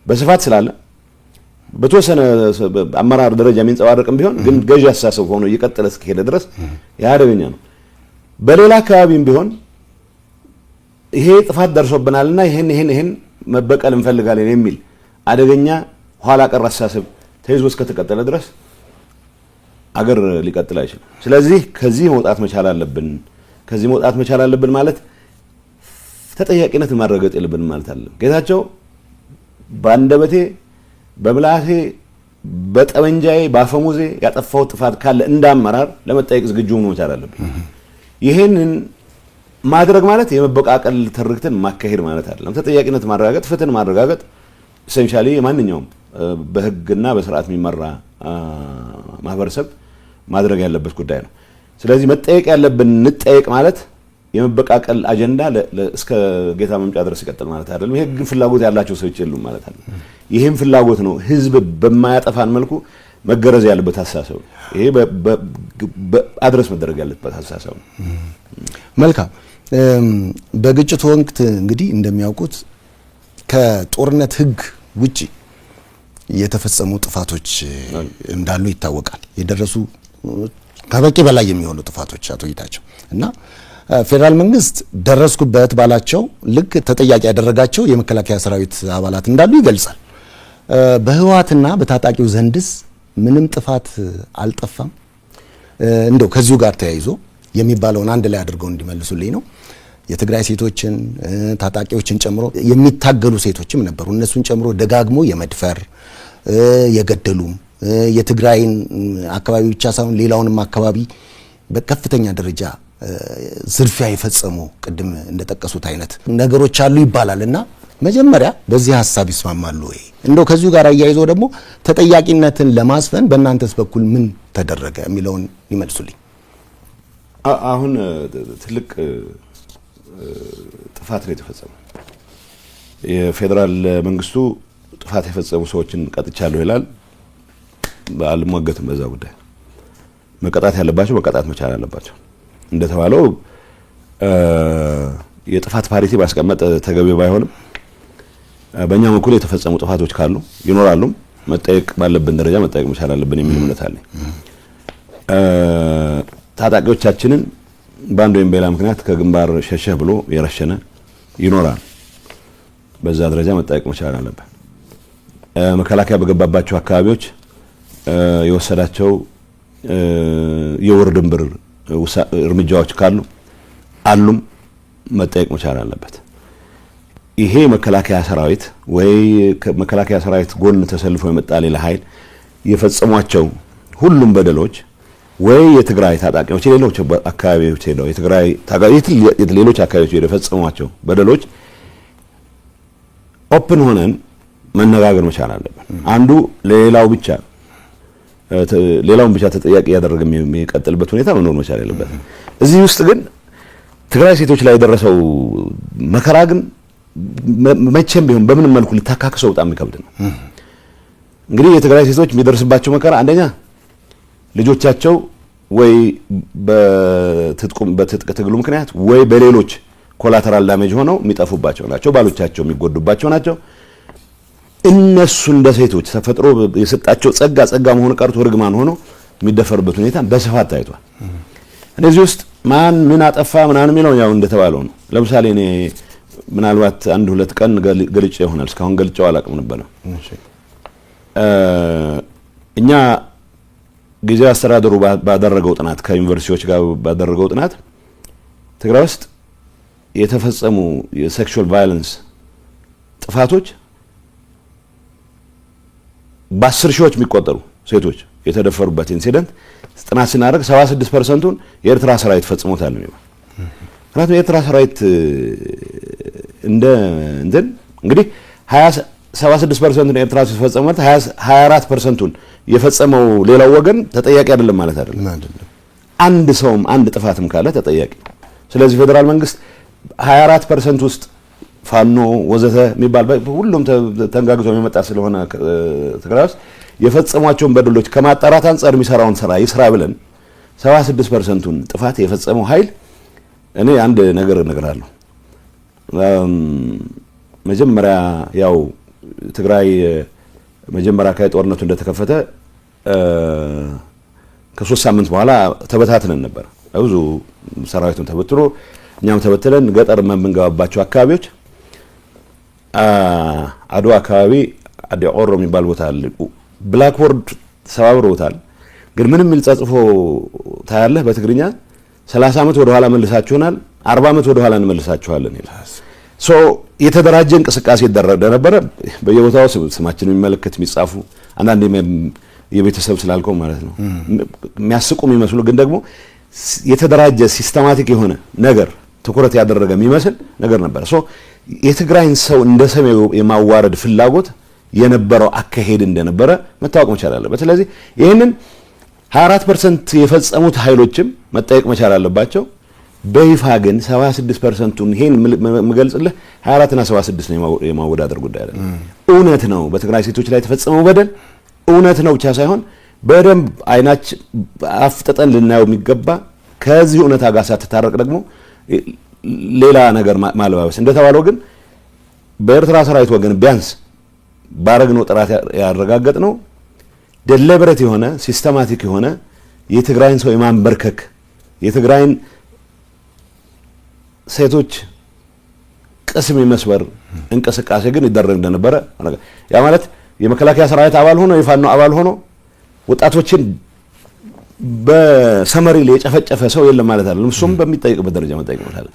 በስፋት ስላለ በተወሰነ አመራር ደረጃ የሚንጸባረቅም ቢሆን ግን ገዢ አስተሳሰብ ሆኖ እየቀጠለ እስከሄደ ድረስ ያ አደገኛ ነው። በሌላ አካባቢም ቢሆን ይሄ ጥፋት ደርሶብናልና ይሄን መበቀል እንፈልጋለን የሚል አደገኛ ኋላ ቀር አስተሳሰብ ተይዞ እስከተቀጠለ ድረስ አገር ሊቀጥል አይችልም። ስለዚህ ከዚህ መውጣት መቻል አለብን። ከዚህ መውጣት መቻል አለብን ማለት ተጠያቂነት ማረጋገጥ የለብንም ማለት አይደለም። ጌታቸው ባንደበቴ በምላሴ በጠመንጃዬ ባፈሙዜ ያጠፋው ጥፋት ካለ እንዳመራር ለመጠየቅ ዝግጁ ሆኖ መቻል አለብን። ይሄንን ማድረግ ማለት የመበቃቀል ትርክትን ማካሄድ ማለት አይደለም። ተጠያቂነት ማረጋገጥ፣ ፍትህን ማረጋገጥ ኢሴንሻሊ ማንኛውም በህግና በስርዓት የሚመራ ማህበረሰብ ማድረግ ያለበት ጉዳይ ነው። ስለዚህ መጠየቅ ያለብን እንጠየቅ ማለት የመበቃቀል አጀንዳ እስከ ጌታ መምጫ ድረስ ይቀጥል ማለት አይደለም። ይሄ ግን ፍላጎት ያላቸው ሰዎች የሉም ማለት አይደለም። ይሄም ፍላጎት ነው ህዝብ በማያጠፋን መልኩ መገረዝ ያለበት አስተሳሰብ ነው። ይሄ አድረስ መደረግ ያለበት አስተሳሰብ ነው። መልካም። በግጭቱ ወቅት እንግዲህ እንደሚያውቁት ከጦርነት ህግ ውጪ የተፈጸሙ ጥፋቶች እንዳሉ ይታወቃል። የደረሱ ከበቂ በላይ የሚሆኑ ጥፋቶች አቶ ጌታቸው እና ፌደራል መንግስት ደረስኩበት ባላቸው ልክ ተጠያቂ ያደረጋቸው የመከላከያ ሰራዊት አባላት እንዳሉ ይገልጻል። በህወሓትና በታጣቂው ዘንድስ ምንም ጥፋት አልጠፋም? እንደው ከዚሁ ጋር ተያይዞ የሚባለውን አንድ ላይ አድርገው እንዲመልሱልኝ ነው። የትግራይ ሴቶችን ታጣቂዎችን ጨምሮ የሚታገሉ ሴቶችም ነበሩ። እነሱን ጨምሮ ደጋግሞ የመድፈር የገደሉም የትግራይን አካባቢ ብቻ ሳይሆን ሌላውንም አካባቢ በከፍተኛ ደረጃ ዝርፊያ የፈጸሙ ቅድም እንደጠቀሱት አይነት ነገሮች አሉ ይባላልና መጀመሪያ በዚህ ሐሳብ ይስማማሉ ወይ? እንደው ከዚሁ ጋር አያይዞ ደግሞ ተጠያቂነትን ለማስፈን በእናንተስ በኩል ምን ተደረገ የሚለውን ይመልሱልኝ። አሁን ትልቅ ጥፋት ነው የተፈጸመው። የፌደራል መንግስቱ ጥፋት የፈጸሙ ሰዎችን ቀጥቻለሁ ይላል። አልሟገትም በዛ ጉዳይ። መቀጣት ያለባቸው መቀጣት መቻል አለባቸው። እንደተባለው የጥፋት ፓሪቲ ማስቀመጥ ተገቢ ባይሆንም በእኛ በኩል የተፈጸሙ ጥፋቶች ካሉ ይኖራሉ፣ መጠየቅ ባለብን ደረጃ መጠየቅ መቻል አለብን የሚል እምነት አለኝ። ታጣቂዎቻችንን በአንድ ወይም በሌላ ምክንያት ከግንባር ሸሸህ ብሎ የረሸነ ይኖራል። በዛ ደረጃ መጠየቅ መቻል አለብን። መከላከያ በገባባቸው አካባቢዎች የወሰዳቸው የወር ድንብር እርምጃዎች ካሉ አሉም መጠየቅ መቻል አለበት። ይሄ መከላከያ ሰራዊት ወይ መከላከያ ሰራዊት ጎን ተሰልፎ የመጣ ሌላ ኃይል የፈጸሟቸው ሁሉም በደሎች ወይ የትግራይ ታጣቂዎች ሌሎች አካባቢዎች ሄደው የትግራይ ታጣቂዎች ሌሎች አካባቢዎች ሄደው የፈጸሟቸው በደሎች ኦፕን ሆነን መነጋገር መቻል አለብን። አንዱ ለሌላው ብቻ ሌላውን ብቻ ተጠያቂ ያደረገ የሚቀጥልበት ሁኔታ መኖር መቻል ያለበት። እዚህ ውስጥ ግን ትግራይ ሴቶች ላይ የደረሰው መከራ ግን መቼም ቢሆን በምንም መልኩ ልታካክሰው በጣም የሚከብድ ነው። እንግዲህ የትግራይ ሴቶች የሚደርስባቸው መከራ አንደኛ ልጆቻቸው ወይ በትጥቅ ትግሉ ምክንያት ወይ በሌሎች ኮላተራል ዳሜጅ ሆነው የሚጠፉባቸው ናቸው። ባሎቻቸው የሚጎዱባቸው ናቸው። እነሱ እንደ ሴቶች ተፈጥሮ የሰጣቸው ጸጋ መሆኑ ቀርቶ ርግማን ሆኖ የሚደፈሩበት ሁኔታ በስፋት ታይቷል። እነዚህ ውስጥ ማን ምን አጠፋ ምናምን የሚለው ያው እንደተባለው ነው። ለምሳሌ እኔ ምናልባት 1-2 ቀን ገልጬ ይሆናል እስካሁን ገልጬው አላውቅም ነበር። እኛ ጊዜያዊ አስተዳደሩ ባደረገው ጥናት ከዩኒቨርሲቲዎች ጋር ባደረገው ጥናት ትግራይ ውስጥ የተፈጸሙ የሴክሹዋል ቫዮለንስ ጥፋቶች በ10 ሺዎች የሚቆጠሩ ሴቶች የተደፈሩበት ኢንሲደንት ጥናት ስናደርግ 76%ን የኤርትራ ሰራዊት ፈጽሞታል ነው። ምክንያቱም የኤርትራ ሰራዊት እንግዲህ 76%ን የኤርትራ ሲፈጸሙ ማለት 24%ን የፈጸመው ሌላው ወገን ተጠያቂ አይደለም ማለት አይደለም። አንድ ሰውም አንድ ጥፋትም ካለ ተጠያቂ። ስለዚህ ፌደራል መንግስት 24% ውስጥ ፋኖ ወዘተ የሚባል ሁሉም ተንጋግቶ የሚመጣ ስለሆነ ትግራይ ውስጥ የፈጸሟቸውን በደሎች ከማጣራት አንፃር የሚሰራውን ስራ ይስራ ብለን 76%ን ጥፋት የፈጸመው ኃይል እኔ አንድ ነገር እነግራለሁ። መጀመሪያ ያው ትግራይ መጀመሪያ ጦርነቱ እንደተከፈተ ከ3 ሳምንት በኋላ ተበታትነን ነበር። ብዙ ሰራዊቱን ተበትሮ እኛም ተበትለን ገጠር የምንገባባቸው አካባቢዎች አድዋ አካባቢ አዲ ኦሮ የሚባል ቦታ አለ። ብላክቦርድ ሰባብሮታል። ግን ምንም ተጽፎ ታያለህ በትግርኛ 30 ዓመት ወደ ኋላ መልሳችሁናል፣ 40 ዓመት ወደ ኋላ እንመልሳችኋለን ይላል። የተደራጀ እንቅስቃሴ ይደረግ ነበር። በየቦታው ስማችን የሚመለከት የሚጻፉ አንዳንድ የቤተሰብ ስላልከው ማለት ነው የሚያስቁ የሚመስሉ ግን ደግሞ የተደራጀ ሲስተማቲክ የሆነ ነገር ትኩረት ያደረገ የሚመስል ነገር ነበር። የትግራይን ሰው እንደ ሰሜው የማዋረድ ፍላጎት የነበረው አካሄድ እንደነበረ መታወቅ መቻል አለበት። ስለዚህ ይህንን 24% የፈጸሙት ኃይሎችም መጠየቅ መቻል አለባቸው። በይፋ ግን 76%ን ይሄን መገልጽልህ 24 እና 76 ነው የማወዳደር ጉዳይ አይደለም። እውነት ነው በትግራይ ሴቶች ላይ የተፈጸመው በደል እውነት ነው ብቻ ሳይሆን በደንብ አይናችን አፍጥጠን ልናየው የሚገባ ከዚህ እውነታ ጋር ሳትታረቅ ደግሞ ሌላ ነገር ማለባበስ እንደተባለው ግን በኤርትራ ሰራዊት ወገን ቢያንስ ባረግነው ጥራት ያረጋገጥ ነው ደሊበሬት የሆነ ሲስተማቲክ የሆነ የትግራይን ሰው የማንበርከክ የትግራይን ሴቶች ቅስም የመስበር እንቅስቃሴ ግን ይደረግ እንደነበረ ያ ማለት የመከላከያ ሰራዊት አባል ሆኖ የፋኖ አባል ሆኖ ወጣቶችን በሰመሪ ላይ የጨፈጨፈ ሰው የለም ማለት አይደለም። እሱም በሚጠይቅበት ደረጃ መጠየቅ ማለት አይደለም።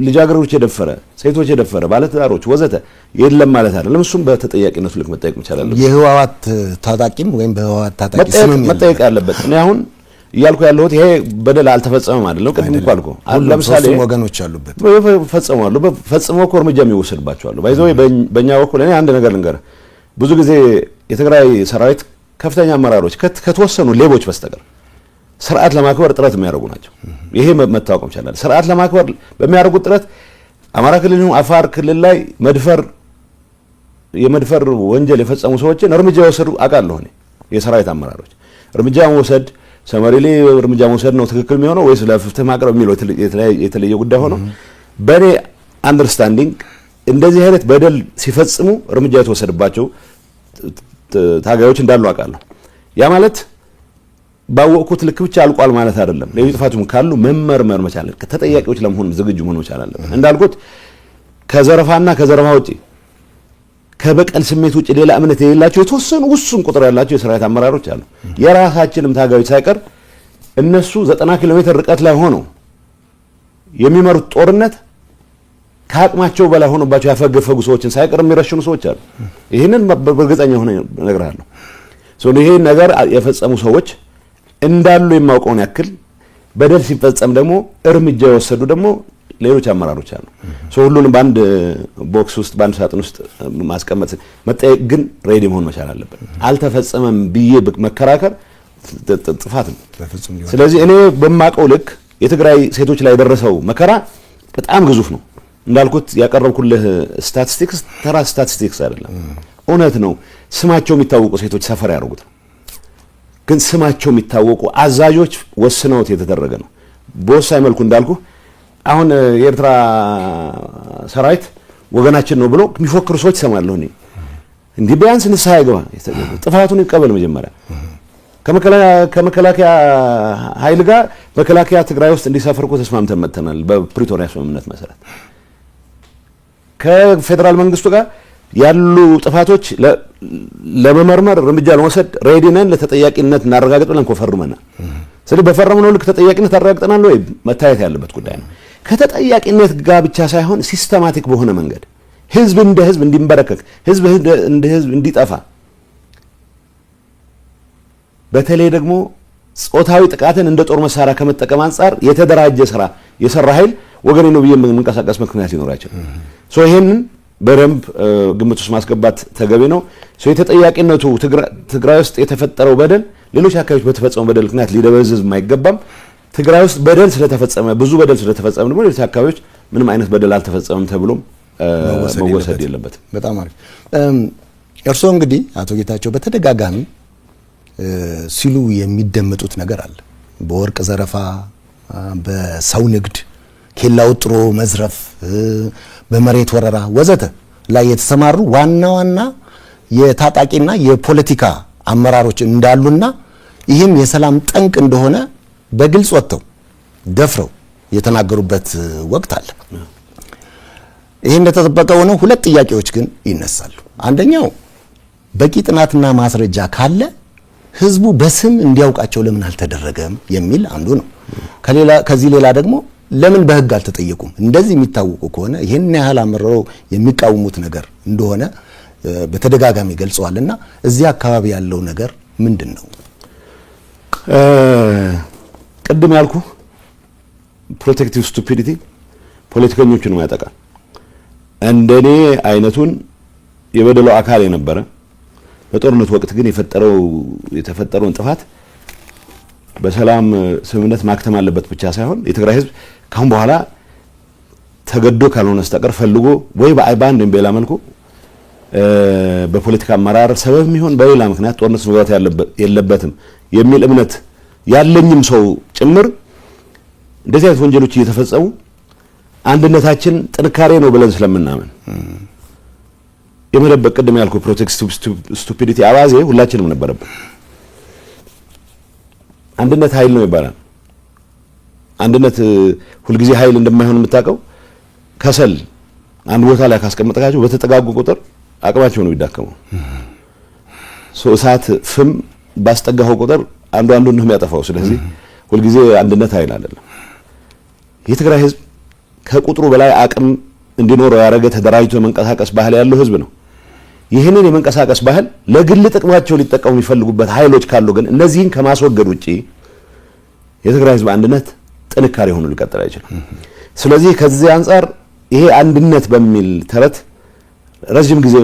ልጃገረዶች የደፈረ ሴቶች የደፈረ ባለትዳሮች ወዘተ የለም ማለት አይደለም። እሱም በተጠያቂነቱ ልክ መጠየቅ መቻል አለበት። የህወሓት ታጣቂም ወይም በህወሓት ታጣቂ ስምም መጠየቅ ያለበት እኔ አሁን እያልኩ ያለሁት ይሄ በደል አልተፈጸመም አይደለም። ቅድም እኮ አልኩ ለምሳሌ ወገኖች አሉበት ፈጽመው እኮ እርምጃ የሚወሰድባቸው አሉ። ባይዘው በእኛ በኩል እኔ አንድ ነገር ልንገርህ። ብዙ ጊዜ የትግራይ ሰራዊት ከፍተኛ አመራሮች ከተወሰኑ ሌቦች በስተቀር ስርዓት ለማክበር ጥረት የሚያደርጉ ናቸው። ይሄ መታወቅ ይችላል። ስርዓት ለማክበር በሚያደርጉት ጥረት አማራ ክልል ነው አፋር ክልል ላይ የመድፈር ወንጀል የፈጸሙ ሰዎችን እርምጃ ወሰዱ አውቃለሁ። እኔ የሰራዊት አመራሮች እርምጃ መውሰድ ሰመሪሌ እርምጃ መውሰድ ነው ትክክል የሚሆነው ወይስ ለፍትህ ማቅረብ የሚለው የተለየ ጉዳይ ሆኖ በኔ አንደርስታንዲንግ እንደዚህ አይነት በደል ሲፈጽሙ እርምጃ የተወሰደባቸው ታጋዮች እንዳሉ አውቃለሁ። ያ ማለት ባወቁት ልክ ብቻ አልቋል ማለት አይደለም። ለዚህ ጥፋቱም ካሉ መመርመር መቻል ተጠያቂዎች ለመሆን ዝግጁ መሆን መቻል አለበት። እንዳልኩት ከዘረፋና ከዘረፋ ውጪ ከበቀል ስሜት ውጪ ሌላ እምነት የሌላቸው የተወሰኑ ውሱን ቁጥር ያላቸው የሰራዊት አመራሮች አሉ። የራሳችንም ታጋዮች ሳይቀር እነሱ 90 ኪሎ ሜትር ርቀት ላይ ሆነው የሚመሩት ጦርነት ከአቅማቸው በላይ ሆኖባቸው ያፈገፈጉ ሰዎችን ሳይቀር የሚረሽኑ ሰዎች አሉ። ይህንን በእርግጠኛ ሆነ እነግርሃለሁ። ይሄን ነገር የፈጸሙ ሰዎች እንዳሉ የማውቀውን ያክል በደል ሲፈጸም ደግሞ እርምጃ የወሰዱ ደግሞ ሌሎች አመራሮች አሉ። ሁሉንም በአንድ ቦክስ ውስጥ በአንድ ሳጥን ውስጥ ማስቀመጥ መጠየቅ ግን ሬዲ መሆን መቻል አለበት። አልተፈጸመም ብዬ መከራከር ጥፋት ነው። ስለዚህ እኔ በማቀው ልክ የትግራይ ሴቶች ላይ የደረሰው መከራ በጣም ግዙፍ ነው። እንዳልኩት ያቀረብኩልህ ስታቲስቲክስ ተራ ስታቲስቲክስ አይደለም፣ እውነት ነው። ስማቸው የሚታወቁ ሴቶች ሰፈር ያደርጉት ነው። ግን ስማቸው የሚታወቁ አዛዦች ወስነውት የተደረገ ነው። በወሳኝ መልኩ እንዳልኩ አሁን የኤርትራ ሰራዊት ወገናችን ነው ብሎ የሚፎክሩ ሰዎች ሰማለሁ እኔ። እንዲህ ቢያንስ ንስሐ ይገባ፣ ጥፋቱን ይቀበል መጀመሪያ። ከመከላከያ ኃይል ጋር መከላከያ ትግራይ ውስጥ እንዲሰፍር እኮ ተስማምተን መጥተናል በፕሪቶሪያ ስምምነት መሰረት። ከፌዴራል መንግስቱ ጋር ያሉ ጥፋቶች ለመመርመር እርምጃ ለመውሰድ ሬዲ ነን፣ ለተጠያቂነት እናረጋግጥ ብለን እኮ ፈርመናል። ስለዚህ በፈረምነው ልክ ተጠያቂነት አረጋግጠናል ወይ መታየት ያለበት ጉዳይ ነው። ከተጠያቂነት ጋር ብቻ ሳይሆን ሲስተማቲክ በሆነ መንገድ ህዝብ እንደ ህዝብ እንዲንበረከክ፣ ህዝብ እንደ ህዝብ እንዲጠፋ፣ በተለይ ደግሞ ጾታዊ ጥቃትን እንደ ጦር መሳሪያ ከመጠቀም አንጻር የተደራጀ ስራ የሰራ ኃይል ወገኔ ነው ብዬ መንቀሳቀስ ምክንያት ሊኖራቸው ሶ ይሄንን በደንብ ግምት ውስጥ ማስገባት ተገቢ ነው። ሶ የተጠያቂነቱ ትግራይ ውስጥ የተፈጠረው በደል ሌሎች አካባቢዎች በተፈጸመው በደል ምክንያት ሊደበዝዝ የማይገባም። ትግራይ ውስጥ በደል ስለተፈጸመ ብዙ በደል ስለተፈጸመ ደግሞ ሌሎች አካባቢዎች ምንም አይነት በደል አልተፈጸመም ተብሎም መወሰድ የለበትም። በጣም አሪፍ። እርስዎ እንግዲህ አቶ ጌታቸው በተደጋጋሚ ሲሉ የሚደመጡት ነገር አለ። በወርቅ ዘረፋ፣ በሰው ንግድ፣ ኬላ ውጥሮ መዝረፍ፣ በመሬት ወረራ ወዘተ ላይ የተሰማሩ ዋና ዋና የታጣቂና የፖለቲካ አመራሮች እንዳሉና ይህም የሰላም ጠንቅ እንደሆነ በግልጽ ወጥተው ደፍረው የተናገሩበት ወቅት አለ። ይሄ እንደተጠበቀ ሆኖ ሁለት ጥያቄዎች ግን ይነሳሉ። አንደኛው በቂ ጥናትና ማስረጃ ካለ ህዝቡ በስም እንዲያውቃቸው ለምን አልተደረገም የሚል አንዱ ነው። ከዚህ ሌላ ደግሞ ለምን በህግ አልተጠየቁም? እንደዚህ የሚታወቁ ከሆነ ይህን ያህል አመረው የሚቃወሙት ነገር እንደሆነ በተደጋጋሚ ገልጸዋልና እዚህ አካባቢ ያለው ነገር ምንድን ነው? ቅድም ያልኩ ፕሮቴክቲቭ ስቱፒዲቲ ፖለቲከኞችን ነው ያጠቃል። እንደኔ አይነቱን የበደለው አካል የነበረ በጦርነት ወቅት ግን የተፈጠረውን ጥፋት በሰላም ስምምነት ማክተም አለበት ብቻ ሳይሆን የትግራይ ህዝብ ካሁን በኋላ ተገዶ ካልሆነ በስተቀር ፈልጎ ወይ በአይባንድ ወይም በሌላ መልኩ በፖለቲካ አመራር ሰበብ የሚሆን በሌላ ምክንያት ጦርነት መግባት የለበትም የሚል እምነት ያለኝም ሰው ጭምር እንደዚህ አይነት ወንጀሎች እየተፈጸሙ አንድነታችን ጥንካሬ ነው ብለን ስለምናምን የመደበቅ ቅድም ያልኩ ፕሮቴክቲቭ ስቱፒዲቲ አባዜ ሁላችንም ነበረብን። አንድነት ኃይል ነው ይባላል። አንድነት ሁልጊዜ ኃይል እንደማይሆን የምታውቀው ከሰል አንድ ቦታ ላይ ካስቀመጥካቸው በተጠጋጉ ቁጥር አቅማቸው ነው ይዳከመው። እሳት ፍም ባስጠጋው ቁጥር አንዱ ነው የሚያጠፋው። ስለዚህ ሁልጊዜ አንድነት ኃይል አይደለም። የትግራይ ህዝብ ከቁጥሩ በላይ አቅም እንዲኖረው ያደረገ ተደራጅቶ መንቀሳቀስ ባህል ያለው ህዝብ ነው። ይህንን የመንቀሳቀስ ባህል ለግል ጥቅማቸው ሊጠቀሙ የሚፈልጉበት ኃይሎች ካሉ ግን እነዚህን ከማስወገድ ውጪ የትግራይ ህዝብ አንድነት ጥንካሬ ሆኖ ሊቀጥል አይችልም። ስለዚህ ከዚህ አንፃር ይሄ አንድነት በሚል ተረት ረጅም ጊዜ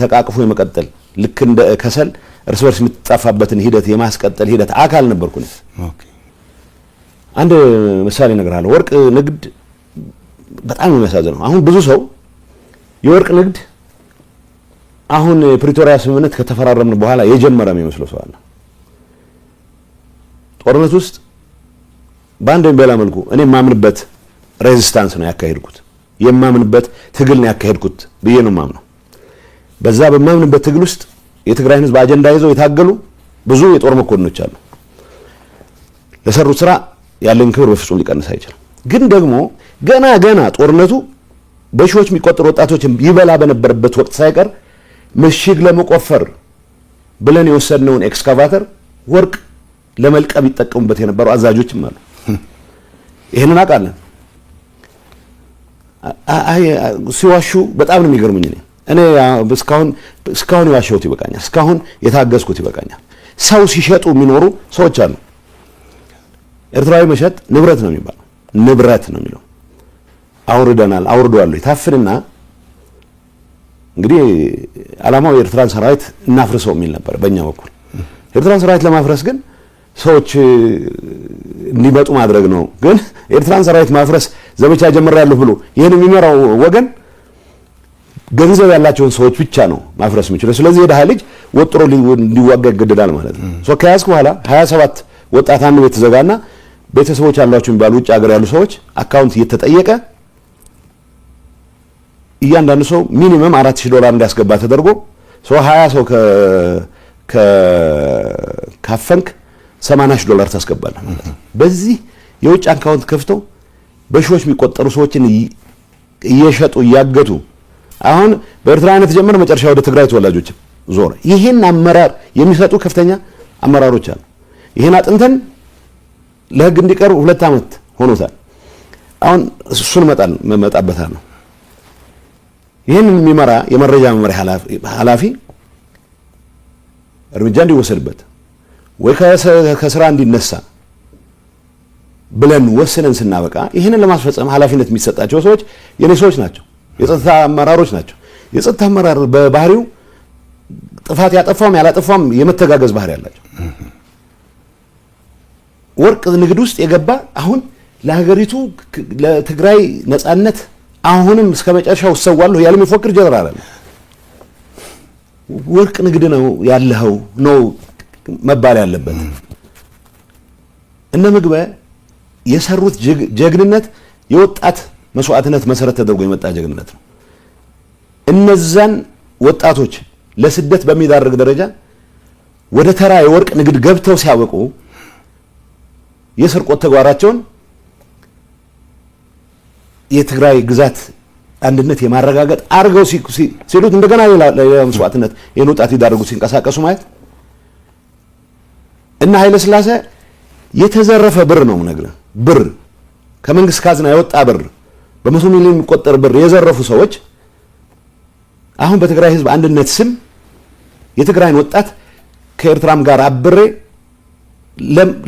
ተቃቅፎ የመቀጠል ልክ እንደ ከሰል እርስ በርስ የምትጣፋበትን ሂደት የማስቀጠል ሂደት አካል ነበርኩ። አንድ ምሳሌ እነግርሃለሁ። ወርቅ ንግድ በጣም የሚያሳዝነው አሁን ብዙ ሰው የወርቅ ንግድ አሁን የፕሪቶሪያ ስምምነት ከተፈራረምን በኋላ የጀመረ የሚመስለው ሰው አለ። ጦርነት ውስጥ በአንድ ወይም በሌላ መልኩ እኔ የማምንበት ሬዚስታንስ ነው ያካሄድኩት፣ የማምንበት ትግል ነው ያካሄድኩት ብዬ ነው የማምነው። በዛ በማምንበት ትግል ውስጥ የትግራይን ህዝብ አጀንዳ ይዘው የታገሉ ብዙ የጦር መኮንኖች አሉ። ለሰሩት ስራ ያለን ክብር በፍጹም ሊቀንስ አይችልም። ግን ደግሞ ገና ጦርነቱ በሺዎች የሚቆጠሩ ወጣቶች ይበላ በነበረበት ወቅት ሳይቀር ምሽግ ለመቆፈር ብለን የወሰድነውን ኤክስካቫተር ወርቅ ለመልቀም ይጠቀሙበት የነበሩ አዛዦችም አሉ። ይሄንን አውቃለን። ሲዋሹ በጣም ነው የሚገርሙኝ። እኔ እስካሁን የዋሸሁት ይበቃኛል። እስካሁን የታገዝኩት ይበቃኛል። ሰው ሲሸጡ የሚኖሩ ሰዎች አሉ። ኤርትራዊ መሸጥ ንብረት ነው የሚባለው፣ ንብረት ነው የሚለው። አውርደዋለሁ ይታፍንና እንግዲህ ዓላማው የኤርትራን ሰራዊት እናፍርሰው የሚል ነበር በእኛ በኩል። ኤርትራን ሰራዊት ለማፍረስ ግን ሰዎች እንዲመጡ ማድረግ ነው። ግን ኤርትራን ሰራዊት ማፍረስ ዘመቻ ጀምሬያለሁ ብሎ ይሄን የሚመራው ወገን ገንዘብ ያላቸውን ሰዎች ብቻ ነው ማፍረስ የሚችለው። ስለዚህ የደሃ ልጅ ወጥሮ እንዲዋጋ ይገደዳል ማለት ነው። ሶ ከያዝኩ በኋላ 27 ወጣት አንድ ቤት ተዘጋና ቤተሰቦች ያሏቸው የሚባሉ ውጭ ሀገር ያሉ ሰዎች አካውንት እየተጠየቀ እያንዳንዱ ሰው ሚኒመም $4000 እንዲያስገባ ተደርጎ ሰው 20 ሰው ካፈንክ $80,000 ታስገባለህ ማለት ነው። በዚህ የውጭ አካውንት ከፍተው በሺዎች የሚቆጠሩ ሰዎችን እየሸጡ እያገቱ አሁን በኤርትራነት ጀመረ መጨረሻ ወደ ትግራይ ተወላጆች ዞረ። ይሄን አመራር የሚሰጡ ከፍተኛ አመራሮች አሉ። ይሄን አጥንተን ለህግ እንዲቀርቡ 2 ዓመት ሆኖታል። አሁን እሱን መጣበታል ነው። ይሄን የሚመራ የመረጃ መመሪያ ኃላፊ እርምጃ እንዲወሰድበት ወይ ከስራ እንዲነሳ ብለን ወስነን ስናበቃ ይሄንን ለማስፈጸም ኃላፊነት የሚሰጣቸው ሰዎች የኔ ሰዎች ናቸው፣ የጸጥታ አመራሮች ናቸው። የጸጥታ አመራር በባህሪው ጥፋት ያጠፋም ያላጠፋም የመተጋገዝ ባህሪ ያላቸው ወርቅ ንግድ ውስጥ የገባ አሁን ለሀገሪቱ ለትግራይ ነጻነት አሁንም እስከ መጨረሻው እሰዋለሁ ያለ የሚፎክር ጀነራል አለ። ወርቅ ንግድ ነው ያለው ነው መባል ያለበት። እነ ምግበ የሰሩት ጀግንነት የወጣት መስዋዕትነት መሰረት ተደርጎ የመጣ ጀግንነት ነው። እነዛን ወጣቶች ለስደት በሚዳርግ ደረጃ ወደ ተራ የወርቅ ንግድ ገብተው ሲያበቁ የስርቆት ተግባራቸውን የትግራይ ግዛት አንድነት የማረጋገጥ አርገው ሲሉት እንደገና ሌላ መስዋዕትነት ይህን ወጣት ይዳርጉ ሲንቀሳቀሱ ማየት እና ኃይለ ሥላሴ የተዘረፈ ብር ነው ነገር ብር ከመንግስት ካዝና የወጣ ብር በመቶ ሚሊዮን የሚቆጠር ብር የዘረፉ ሰዎች አሁን በትግራይ ህዝብ አንድነት ስም የትግራይን ወጣት ከኤርትራም ጋር አብሬ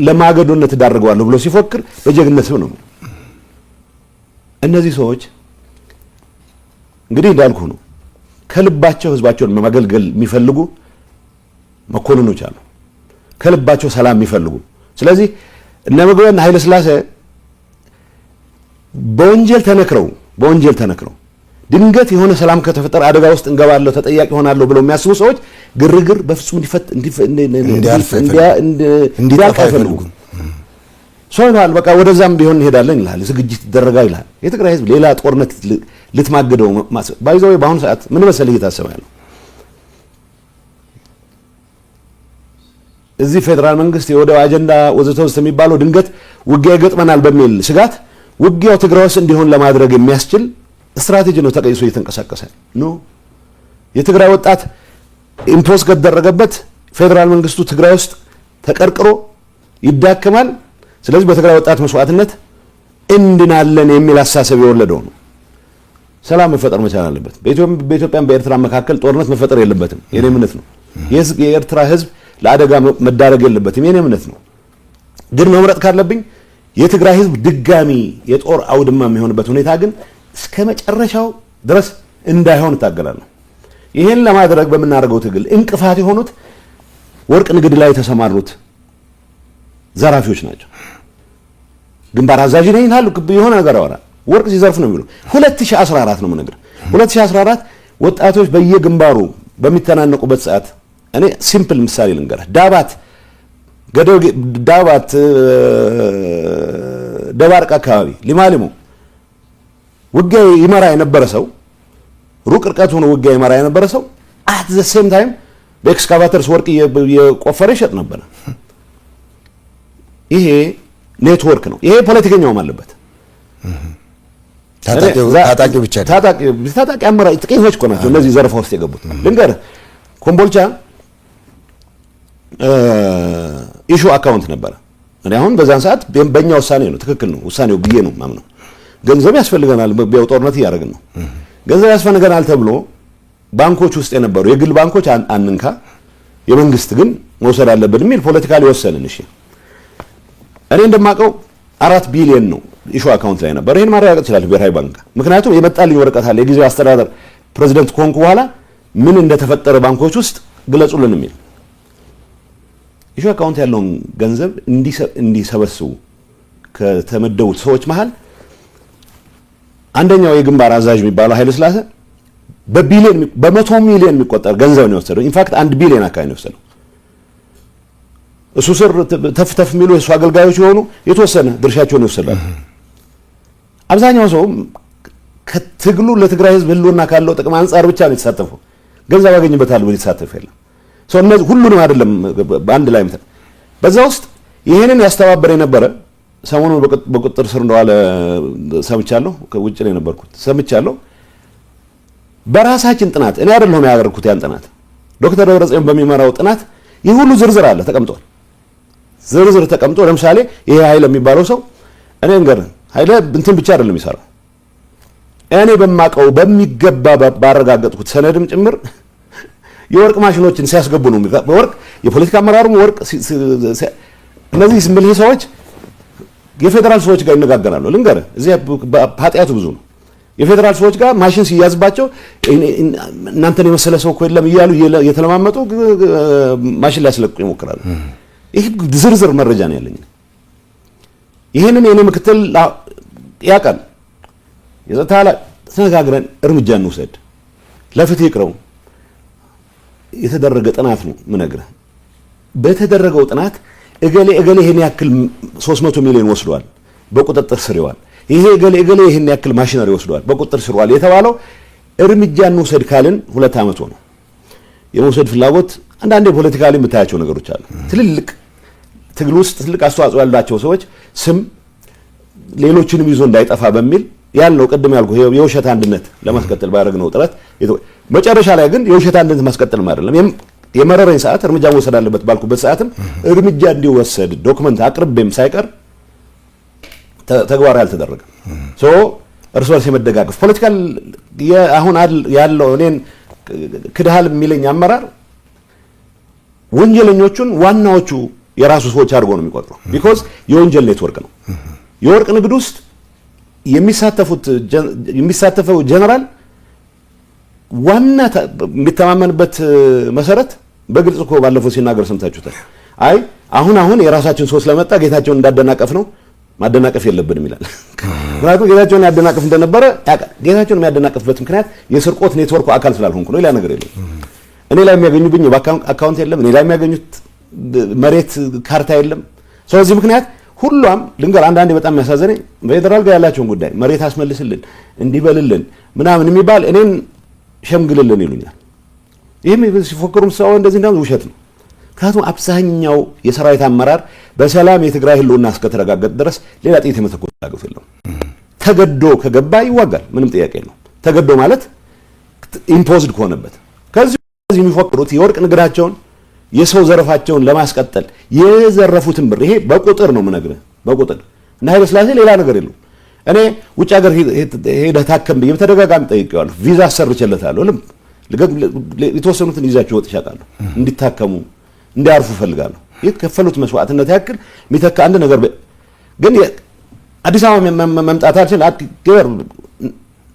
ለማገዶነት ዳርገዋለሁ ብሎ ሲፎክር በጀግንነት ነው። እነዚህ ሰዎች እንግዲህ እንዳልኩ ነው ከልባቸው ህዝባቸውን ማገልገል የሚፈልጉ መኮንኖች አሉ፣ ከልባቸው ሰላም የሚፈልጉ። ስለዚህ እነ ምግበና ኃይለ ሥላሴ በወንጀል ተነክረው ድንገት የሆነ ሰላም ከተፈጠረ አደጋ ውስጥ እንገባለሁ ተጠያቂ ሆናለሁ ብለው የሚያስቡ ሰዎች ግርግር በፍጹም እንዲያልፍ አይፈልጉም። ሶይናል በቃ ወደዛም ቢሆን እንሄዳለን ይላል፣ ዝግጅት ይደረጋል ይላል። የትግራይ ህዝብ ሌላ ጦርነት ልትማገደው ባይዘው በአሁኑ ሰዓት ምን መሰለህ እየታሰበ ያለው እዚህ ፌደራል መንግስት የወደብ አጀንዳ ወዘተ የሚባለው ድንገት ውጊያ ይገጥመናል በሚል ስጋት ውጊያው ትግራይ ውስጥ እንዲሆን ለማድረግ የሚያስችል ስትራቴጂ ነው ተቀይሶ እየተንቀሳቀሰ ነው። የትግራይ ወጣት ኢምፖዝ ከተደረገበት ፌደራል መንግስቱ ትግራይ ውስጥ ተቀርቅሮ ይዳከማል። ስለዚህ በትግራይ ወጣት መስዋዕትነት እንድናለን የሚል አሳሰብ የወለደው ነው። ሰላም መፈጠር መቻል አለበት። በኢትዮጵያም በኤርትራ መካከል ጦርነት መፈጠር የለበትም። የኔ እምነት ነው። የኤርትራ ህዝብ ለአደጋ መዳረግ የለበትም። የኔ እምነት ነው። ግን መምረጥ ካለብኝ የትግራይ ህዝብ ድጋሚ የጦር አውድማ የሚሆንበት ሁኔታ ግን እስከ መጨረሻው ድረስ እንዳይሆን እታገላለሁ። ይሄን ለማድረግ በምናደርገው ትግል እንቅፋት የሆኑት ወርቅ ንግድ ላይ የተሰማሩት ዘራፊዎች ናቸው። ግንባር አዛዥ ነኝ ይላሉ፣ የሆነ ነገር ያወራል፣ ወርቅ ሲዘርፍ ነው የሚለው። 2014 ነው የምነግርህ። 2014 ወጣቶች በየግንባሩ በሚተናነቁበት ሰዓት እኔ ሲምፕል ምሳሌ ልንገርህ። ዳባት ደባርቅ አካባቢ ሊማሊሞ ውጊያ ይመራ የነበረ ሰው ሩቅ ርቀት ሆኖ ውጊያ ይመራ የነበረ ሰው አት ዘ ሴም ታይም በኤክስካቫተርስ ወርቅ የቆፈረ ይሸጥ ነበር። ይሄ ኔትወርክ ነው። ይሄ ፖለቲከኛውም አለበት። ታጣቂው ብቻ ታጣቂ አመራር ጥቂቶች እኮ ናቸው እነዚህ ዘረፋ ውስጥ የገቡት። ልንገርህ ኮምቦልቻ ኢሹ አካውንት ነበረ። እኔ አሁን በዛን ሰዓት በእኛ ውሳኔ ነው ትክክል ነው ውሳኔው ብዬ ነው ማምነው። ገንዘብ ያስፈልገናል፣ ጦርነት እያደረግን ነው፣ ገንዘብ ያስፈልገናል ተብሎ ባንኮች ውስጥ የነበሩ የግል ባንኮች አንንካ፣ የመንግስት ግን መውሰድ አለብን የሚል ፖለቲካሊ ወሰንን። እሺ እኔ እንደማውቀው 4 ቢሊዮን ነው ኢሹ አካውንት ላይ ነበር። ይሄን ማረጋገጥ ይችላል ብሔራዊ ባንክ፣ ምክንያቱም የመጣልኝ ወረቀት አለ የጊዜው አስተዳደር ፕሬዝዳንት ኮንኩ በኋላ ምን እንደተፈጠረ ባንኮች ውስጥ ግለጹልን የሚል ኢሹ አካውንት ያለውን ገንዘብ እንዲሰበስቡ ከተመደቡት ሰዎች መሃል አንደኛው የግንባር አዛዥ የሚባለው ኃይለ ሥላሴ በመቶ ሚሊዮን የሚቆጠር ገንዘብ ነው የወሰደው። ኢንፋክት 1 ቢሊዮን አካባቢ ነው የወሰደው። እሱ ስር ተፍ የሚሉ የሱ አገልጋዮች የሆኑ የተወሰነ ድርሻቸውን ይወስዳሉ። አብዛኛው ሰው ከትግሉ ለትግራይ ህዝብ ህልውና ካለው ጥቅም አንፃር ብቻ ነው የተሳተፈው። ገንዘብ ያገኝበታል ብሎ የተሳተፈ የለም። ሰው እነዚህ ሁሉንም አይደለም በአንድ ላይ ምታ በዛ ውስጥ ይሄንን ያስተባበረ የነበረ ሰሞኑን በቁጥጥር ስር እንደዋለ ሰምቻለሁ። ከውጭ ላይ ነበርኩት ሰምቻለሁ። በራሳችን ጥናት እኔ አይደለሁም ያደረኩት ያን ጥናት ዶክተር ደብረጽዮን በሚመራው ጥናት ይህ ሁሉ ዝርዝር አለ ተቀምጧል። ዝርዝር ተቀምጦ ለምሳሌ ይሄ ኃይለ የሚባለው ሰው እኔ እንገር ኃይለ እንትን ብቻ አይደለም ይሰራው እኔ በማቀው በሚገባ ባረጋገጥኩት ሰነድም ጭምር የወርቅ ማሽኖችን ሲያስገቡ ነው ወርቅ የፖለቲካ አመራሩም ወርቅ እነዚህ ስምልህ ሰዎች የፌደራል ሰዎች ጋር ይነጋገራሉ። ልንገር እዚህ ኃጢአቱ ብዙ ነው። የፌደራል ሰዎች ጋር ማሽን ሲያዝባቸው እናንተን የመሰለ ሰው እኮ የለም እያሉ የተለማመጡ ማሽን ሊያስለቁ ይሞክራሉ። ይህ ዝርዝር መረጃ ነው ያለኝ። ይሄንን የኔ ምክትል ያውቃል። የጸጥታ ተነጋግረን እርምጃ እንውሰድ፣ ለፍትህ ይቅረው። የተደረገ ጥናት ነው ምነግርህ። በተደረገው ጥናት እገሌ ይሄን ያክል 300 ሚሊዮን ወስዷል፣ በቁጥጥር ስር ይዋል። ይሄ እገሌ ይሄን ያክል ማሽነሪ ወስዷል፣ በቁጥጥር ስር ይዋል የተባለው እርምጃ እንውሰድ ካልን 2 ዓመት ሆነ። የመውሰድ ፍላጎት አንዳንዴ ፖለቲካሊ የምታያቸው ነገሮች አሉ። ትልልቅ ትግል ውስጥ ትልቅ አስተዋጽኦ ያላቸው ሰዎች ስም ሌሎችንም ይዞ እንዳይጠፋ በሚል ያለው ቅድም ያልኩ የውሸት አንድነት ለማስቀጠል ባደረግነው ጥረት መጨረሻ ላይ ግን የውሸት አንድነት ማስቀጠል አይደለም የመረረኝ ሰዓት እርምጃ መውሰድ አለበት ባልኩበት ሰዓትም እርምጃ እንዲወሰድ ዶክመንት አቅርቤም ሳይቀር ተግባራዊ አልተደረገም። ሶ እርስ በርስ የመደጋገፍ ፖለቲካል አሁን ያለው እኔን ክድሃል የሚለኝ አመራር ወንጀለኞቹን ዋናዎቹ የራሱ ሰዎች አድርጎ ነው የሚቆጥረው። ቢኮዝ የወንጀል ኔትወርክ ነው። የወርቅ ንግድ ውስጥ የሚሳተፈው ጀነራል ዋና የሚተማመንበት መሰረት በግልጽ እኮ ባለፈው ሲናገር ሰምታችሁታል። አይ አሁን የራሳችን ሰው ስለመጣ ጌታቸውን እንዳደናቀፍ ነው ማደናቀፍ የለብንም ይላል። ምክንያቱም ጌታቸውን ያደናቀፍ እንደነበረ ያውቃል። ጌታቸውን የሚያደናቀፍበት ምክንያት የስርቆት ኔትወርኩ አካል ስላልሆንኩ ነው። ሌላ ነገር የለም። እኔ ላይ የሚያገኙብኝ አካውንት የለም። እኔ ላይ የሚያገኙት መሬት ካርታ የለም። ስለዚህ ምክንያት ሁሉም ልንገር አንዳንዴ በጣም የሚያሳዝነኝ ፌደራል ጋር ያላቸውን ጉዳይ መሬት አስመልስልን እንዲበልልን ምናምን የሚባል እኔን ሸምግልልን ይሉኛል። ይሄም ሲፎክሩም ሰው እንደዚህ እንዳው ውሸት ነው። ምክንያቱም አብዛኛው የሰራዊት አመራር በሰላም የትግራይ ህልውና እስከተረጋገጠ ድረስ ሌላ ጥይት የመተኮስ ፍላጎት የለውም። ተገዶ ከገባ ይዋጋል፣ ምንም ጥያቄ የለው። ተገዶ ማለት ኢምፖዝድ ከሆነበት ከዚህ የሚፎክሩት የወርቅ ንግዳቸውን የሰው ዘረፋቸውን ለማስቀጠል የዘረፉትን ብር ይሄ በቁጥር ነው የምነግርህ፣ በቁጥር እና ኃይለ ሥላሴ ሌላ ነገር የለው። እኔ ውጭ ሀገር ሄደህ ታከም ብዬ በተደጋጋሚ ጠይቄዋለሁ። ቪዛ አሰርቼለታለሁ። የተወሰኑትን ይዛቸው ወጥ ይሻቃሉ እንዲታከሙ እንዲያርፉ ፈልጋለሁ። የተከፈሉት መስዋዕትነት ያክል የሚተካ አንድ ነገር ግን አዲስ አበባ መምጣታችን አትገር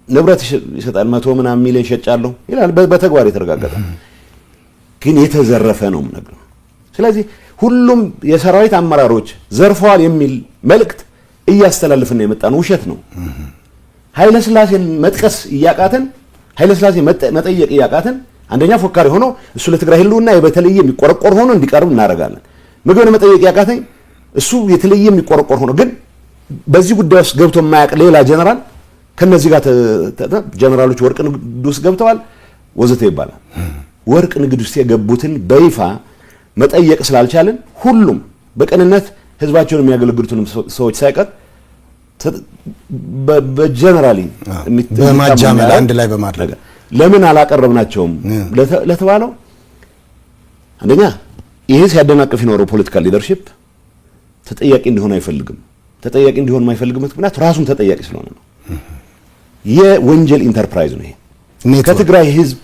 ንብረት ይሰጣል 100 ምናምን ሚሊዮን ሸጫለሁ ይላል። በተግባር የተረጋገጠ ግን የተዘረፈ ነው ነገር። ስለዚህ ሁሉም የሰራዊት አመራሮች ዘርፈዋል የሚል መልእክት እያስተላለፍን ነው የመጣነው። ውሸት ነው። ኃይለ ሥላሴን መጥቀስ እያቃተን ኃይለ ሥላሴ መጠየቅ እያቃተን አንደኛ ፎካሪ ሆኖ እሱ ለትግራይ ህልውና በተለየ የሚቆረቆር ሆኖ እንዲቀርብ እናደርጋለን። ምግብ መጠየቅ ያቃተኝ እሱ የተለየ የሚቆረቆር ሆኖ ግን በዚህ ጉዳይ ውስጥ ገብቶ የማያውቅ ሌላ ጀነራል ከነዚህ ጋር ጀነራሎች ወርቅ ንግድ ውስጥ ገብተዋል ወዘተ ይባላል። ወርቅ ንግድ ውስጥ የገቡትን በይፋ መጠየቅ ስላልቻለን ሁሉም በቀንነት ህዝባቸውን የሚያገለግሉትን ሰዎች ሳይቀር በጀነራሊ በማጃመል አንድ ላይ በማድረግ ለምን አላቀረብናቸውም ለተባለው አንደኛ ይሄ ሲያደናቅፍ ይኖረው ፖለቲካል ሊደርሺፕ ተጠያቂ እንዲሆን አይፈልግም። ተጠያቂ እንዲሆን የማይፈልግበት ምክንያት ራሱን ተጠያቂ ስለሆነ ነው። የወንጀል ኢንተርፕራይዝ ነው ይሄ። ከትግራይ ህዝብ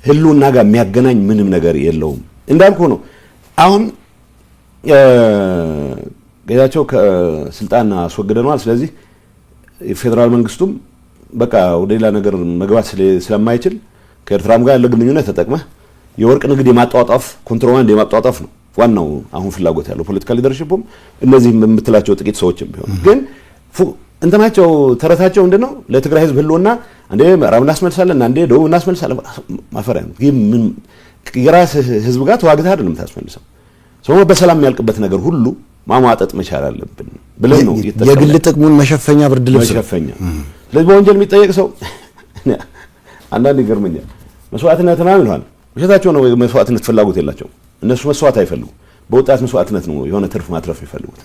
ህልውና ጋር የሚያገናኝ ምንም ነገር የለውም። እንዳልኩ ነው። አሁን ጌታቸው ከስልጣን አስወግደናል። ስለዚህ የፌደራል መንግስቱም በቃ ወደ ሌላ ነገር መግባት ስለማይችል ከኤርትራም ጋር ያለ ግንኙነት ተጠቅመህ የወርቅ ንግድ የማጣጣፍ ኮንትሮባንድ የማጣጣፍ ነው ዋናው አሁን ፍላጎት ያለው ፖለቲካል ሊደርሺፕም እነዚህ የምትላቸው ጥቂት ሰዎችም ቢሆን ግን እንትናቸው ተረታቸው ምንድነው ለትግራይ ህዝብ ህልውና አንዴ ምዕራብ እናስመልሳለን አንዴ ደቡብ እናስመልሳለን ማፈሪያ ነው። ግን የራስ ህዝብ ጋር ተዋግተህ አይደለም ታስመልሰው ሰው በሰላም የሚያልቅበት ነገር ሁሉ ማሟጠጥ መቻል አለብን ብለን ነው የግል ጥቅሙን መሸፈኛ ብርድ ልብስ መሸፈኛ። ስለዚህ በወንጀል የሚጠየቅ ሰው አንዳንድ ይገርመኛል። መስዋዕትነት ነው ይላል። ውሸታቸው ነው። መስዋዕትነት ፍላጎት የላቸው እነሱ መስዋዕት አይፈልጉ። በወጣት መስዋዕትነት ነው የሆነ ትርፍ ማትረፍ ይፈልጉት።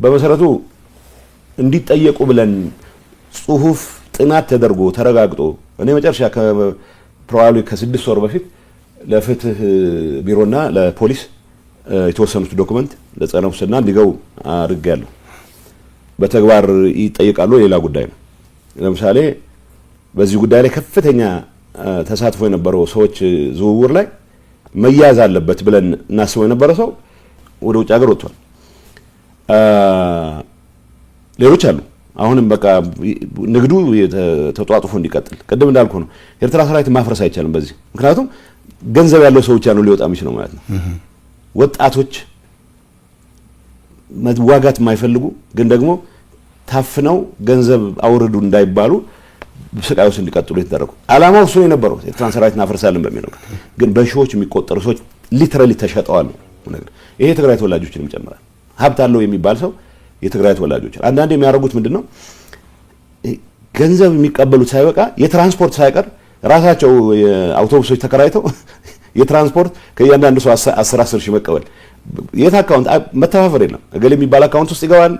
በመሰረቱ እንዲጠየቁ ብለን ጽሁፍ ጥናት ተደርጎ ተረጋግጦ እኔ መጨረሻ ፕሮባብሊ ከ6 ወር በፊት ለፍትህ ቢሮና ለፖሊስ የተወሰኑት ዶክመንት ለጸረ ሙስና እንዲገቡ አድርጌያለሁ። በተግባር ይጠይቃሉ ሌላ ጉዳይ ነው። ለምሳሌ በዚህ ጉዳይ ላይ ከፍተኛ ተሳትፎ የነበረው ሰዎች ዝውውር ላይ መያዝ አለበት ብለን እናስበው የነበረ ሰው ወደ ውጭ ሀገር ወጥቷል። ሌሎች አሉ። አሁንም በቃ ንግዱ ተጧጡፎ እንዲቀጥል ቅድም እንዳልኩ ነው። ኤርትራ ሰራዊት ማፍረስ አይቻልም በዚህ ምክንያቱም ገንዘብ ያለው ሰው ብቻ ነው ሊወጣ የሚችለው ማለት ነው። ወጣቶች መዋጋት የማይፈልጉ ግን ደግሞ ታፍነው ገንዘብ አውርዱ እንዳይባሉ ስቃይ ውስጥ እንዲቀጥሉ የተደረጉ አላማው እሱ ነው የነበረው። ኤርትራ ሰራዊት እናፈርሳለን በሚለው ግን በሺዎች የሚቆጠሩ ሰዎች ሊተራሊ ተሸጠዋል ነገር። ይሄ የትግራይ ተወላጆችንም ይጨምራል። ሀብት አለው የሚባል ሰው የትግራይ ተወላጆች አንዳንዴ የሚያደርጉት ምንድነው ገንዘብ የሚቀበሉት ሳይበቃ የትራንስፖርት ሳይቀር ራሳቸው አውቶቡሶች ተከራይተው የትራንስፖርት ከእያንዳንዱ ሰው 10 ሺህ መቀበል የት አካውንት መተፋፈር የለም። እገሌ የሚባል አካውንት ውስጥ ይገባል።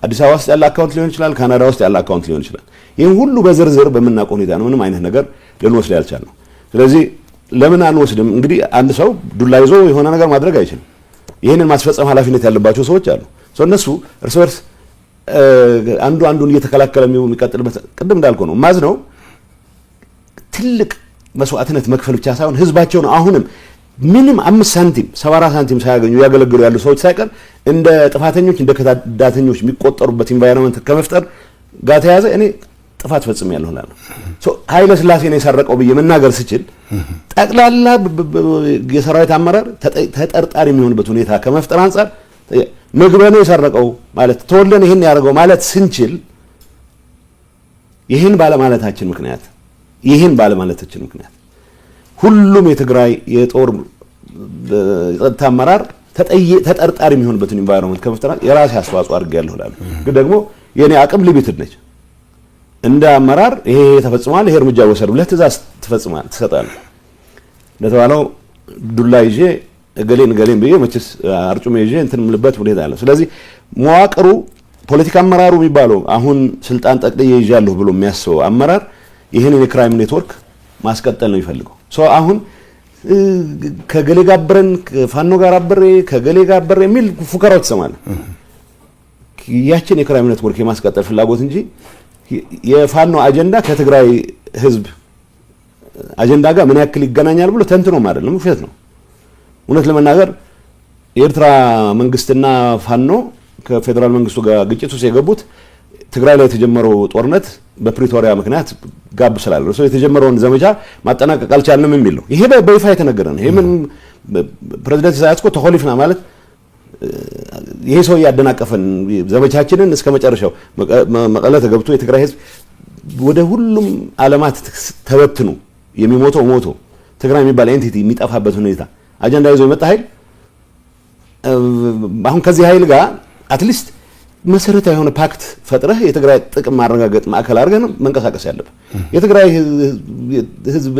አዲስ አበባ ውስጥ ያለ አካውንት ሊሆን ይችላል፣ ካናዳ ውስጥ ያለ አካውንት ሊሆን ይችላል። ይሄን ሁሉ በዝርዝር በመናቆር ሁኔታ ነው ምንም አይነት ነገር ልንወስድ ያልቻልነው። ስለዚህ ለምን አንወስድም? እንግዲህ አንድ ሰው ዱላ ይዞ የሆነ ነገር ማድረግ አይችልም። ይሄንን ማስፈጸም ኃላፊነት ያለባቸው ሰዎች አሉ። እነሱ እርስ በርስ አንዱን እየተከላከለ የሚቀጥልበት ቅድም እንዳልኩ ነው ማዝነው ትልቅ መስዋዕትነት መክፈል ብቻ ሳይሆን ህዝባቸውን አሁንም ምንም 5 ሳንቲም 74 ሳንቲም ሳያገኙ ያገለግሉ ያሉ ሰዎች ሳይቀር እንደ ጥፋተኞች እንደ ከዳተኞች የሚቆጠሩበት ኢንቫይሮንመንት ከመፍጠር ጋር ተያዘ እኔ ጥፋት ፈጽሜያለሁ እላለሁ። ኃይለ ሥላሴ ነው የሰረቀው ብዬ መናገር ስችል ጠቅላላ የሰራዊት አመራር ተጠርጣሪ የሚሆንበት ሁኔታ ከመፍጠር አንፃር ምግበ ነው የሰረቀው ማለት ተወልደን ይሄን ያደርገው ማለት ስንችል ይሄን ባለማለታችን ምክንያት ሁሉም የትግራይ የጦር የጸጥታ አመራር ተጠርጣሪ የሚሆንበትን ኢንቫይሮንመንት ከመፍጠር የራሴ አስተዋጽኦ አድርጌያለሁ እላለሁ። ግን ደግሞ የኔ አቅም ሊሚትድ ነች። እንደ አመራር ይሄ ተፈጽሟል፣ ይሄ እርምጃ ወሰድ ብለህ ትእዛዝ ትሰጣለህ። እንደተባለው ዱላ ይዤ እገሌን ብዬ መቼስ አርጩሜ ይዤ እንትን የምልበት ሁኔታ አለ። ስለዚህ መዋቅሩ ፖለቲካ አመራሩ የሚባለው አሁን ስልጣን ጠቅልዬ ይዣለሁ ብሎ የሚያስበው አመራር ይሄንን የክራይም ኔትወርክ ማስቀጠል ነው የሚፈልገው። አሁን ከገሌ ጋር አብረን ፋኖ ጋር አብሬ ከገሌ ጋር አብሬ የሚል ፉከራዎች ትሰማለህ። ያችን የክራይም ኔትወርክ የማስቀጠል ፍላጎት እንጂ የፋኖ አጀንዳ ከትግራይ ህዝብ አጀንዳ ጋር ምን ያክል ይገናኛል ብሎ ተንትኖም አይደለም፣ ውሸት ነው። እውነት ለመናገር የኤርትራ መንግስትና ፋኖ ከፌደራል መንግስቱ ጋር ግጭት ውስጥ የገቡት ትግራይ ላይ የተጀመረው ጦርነት በፕሪቶሪያ ምክንያት ጋብ ስላለ ነው። የተጀመረውን ዘመቻ ማጠናቀቅ አልቻልንም የሚል ነው። ይሄ በይፋ የተነገረ ነው። ይሄ ምን ፕሬዝዳንት ኢሳያስ እኮ ተሆሊፍና ማለት ይሄ ሰው ያደናቀፈን ዘመቻችንን እስከ መጨረሻው መቀለ ተገብቶ የትግራይ ህዝብ ወደ ሁሉም ዓለማት ተበትኑ የሚሞተው ሞቶ ትግራይ የሚባል ኤንቲቲ የሚጠፋበት ሁኔታ አጀንዳ ይዞ የመጣ ኃይል አሁን ከዚህ ኃይል ጋር አትሊስት መሰረታዊ የሆነ ፓክት ፈጥረህ የትግራይ ጥቅም ማረጋገጥ ማዕከል አድርገህ መንቀሳቀስ ያለብህ። የትግራይ ህዝብ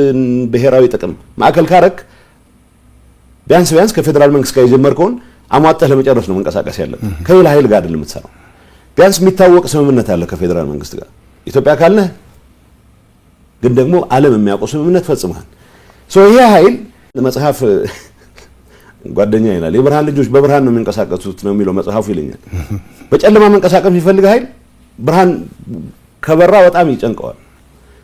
ብሔራዊ ጥቅም ማዕከል ካረክ ቢያንስ ከፌደራል መንግስት ጋር የጀመርከውን አሟጠህ ለመጨረስ ነው መንቀሳቀስ ያለብህ። ከሌላ ኃይል ጋር አይደለም የምትሰራው። ቢያንስ የሚታወቅ ስምምነት አለ ከፌደራል መንግስት ጋር ኢትዮጵያ ካልነህ ግን ደግሞ ዓለም የሚያውቀው ስምምነት ፈጽመሃል። ይሄ ኃይል መጽሐፍ ጓደኛ ይላል የብርሃን ልጆች በብርሃን ነው የሚንቀሳቀሱት ነው የሚለው መጽሐፉ ይለኛል። በጨለማ መንቀሳቀስ የሚፈልግ ኃይል ብርሃን ከበራ በጣም ይጨንቀዋል።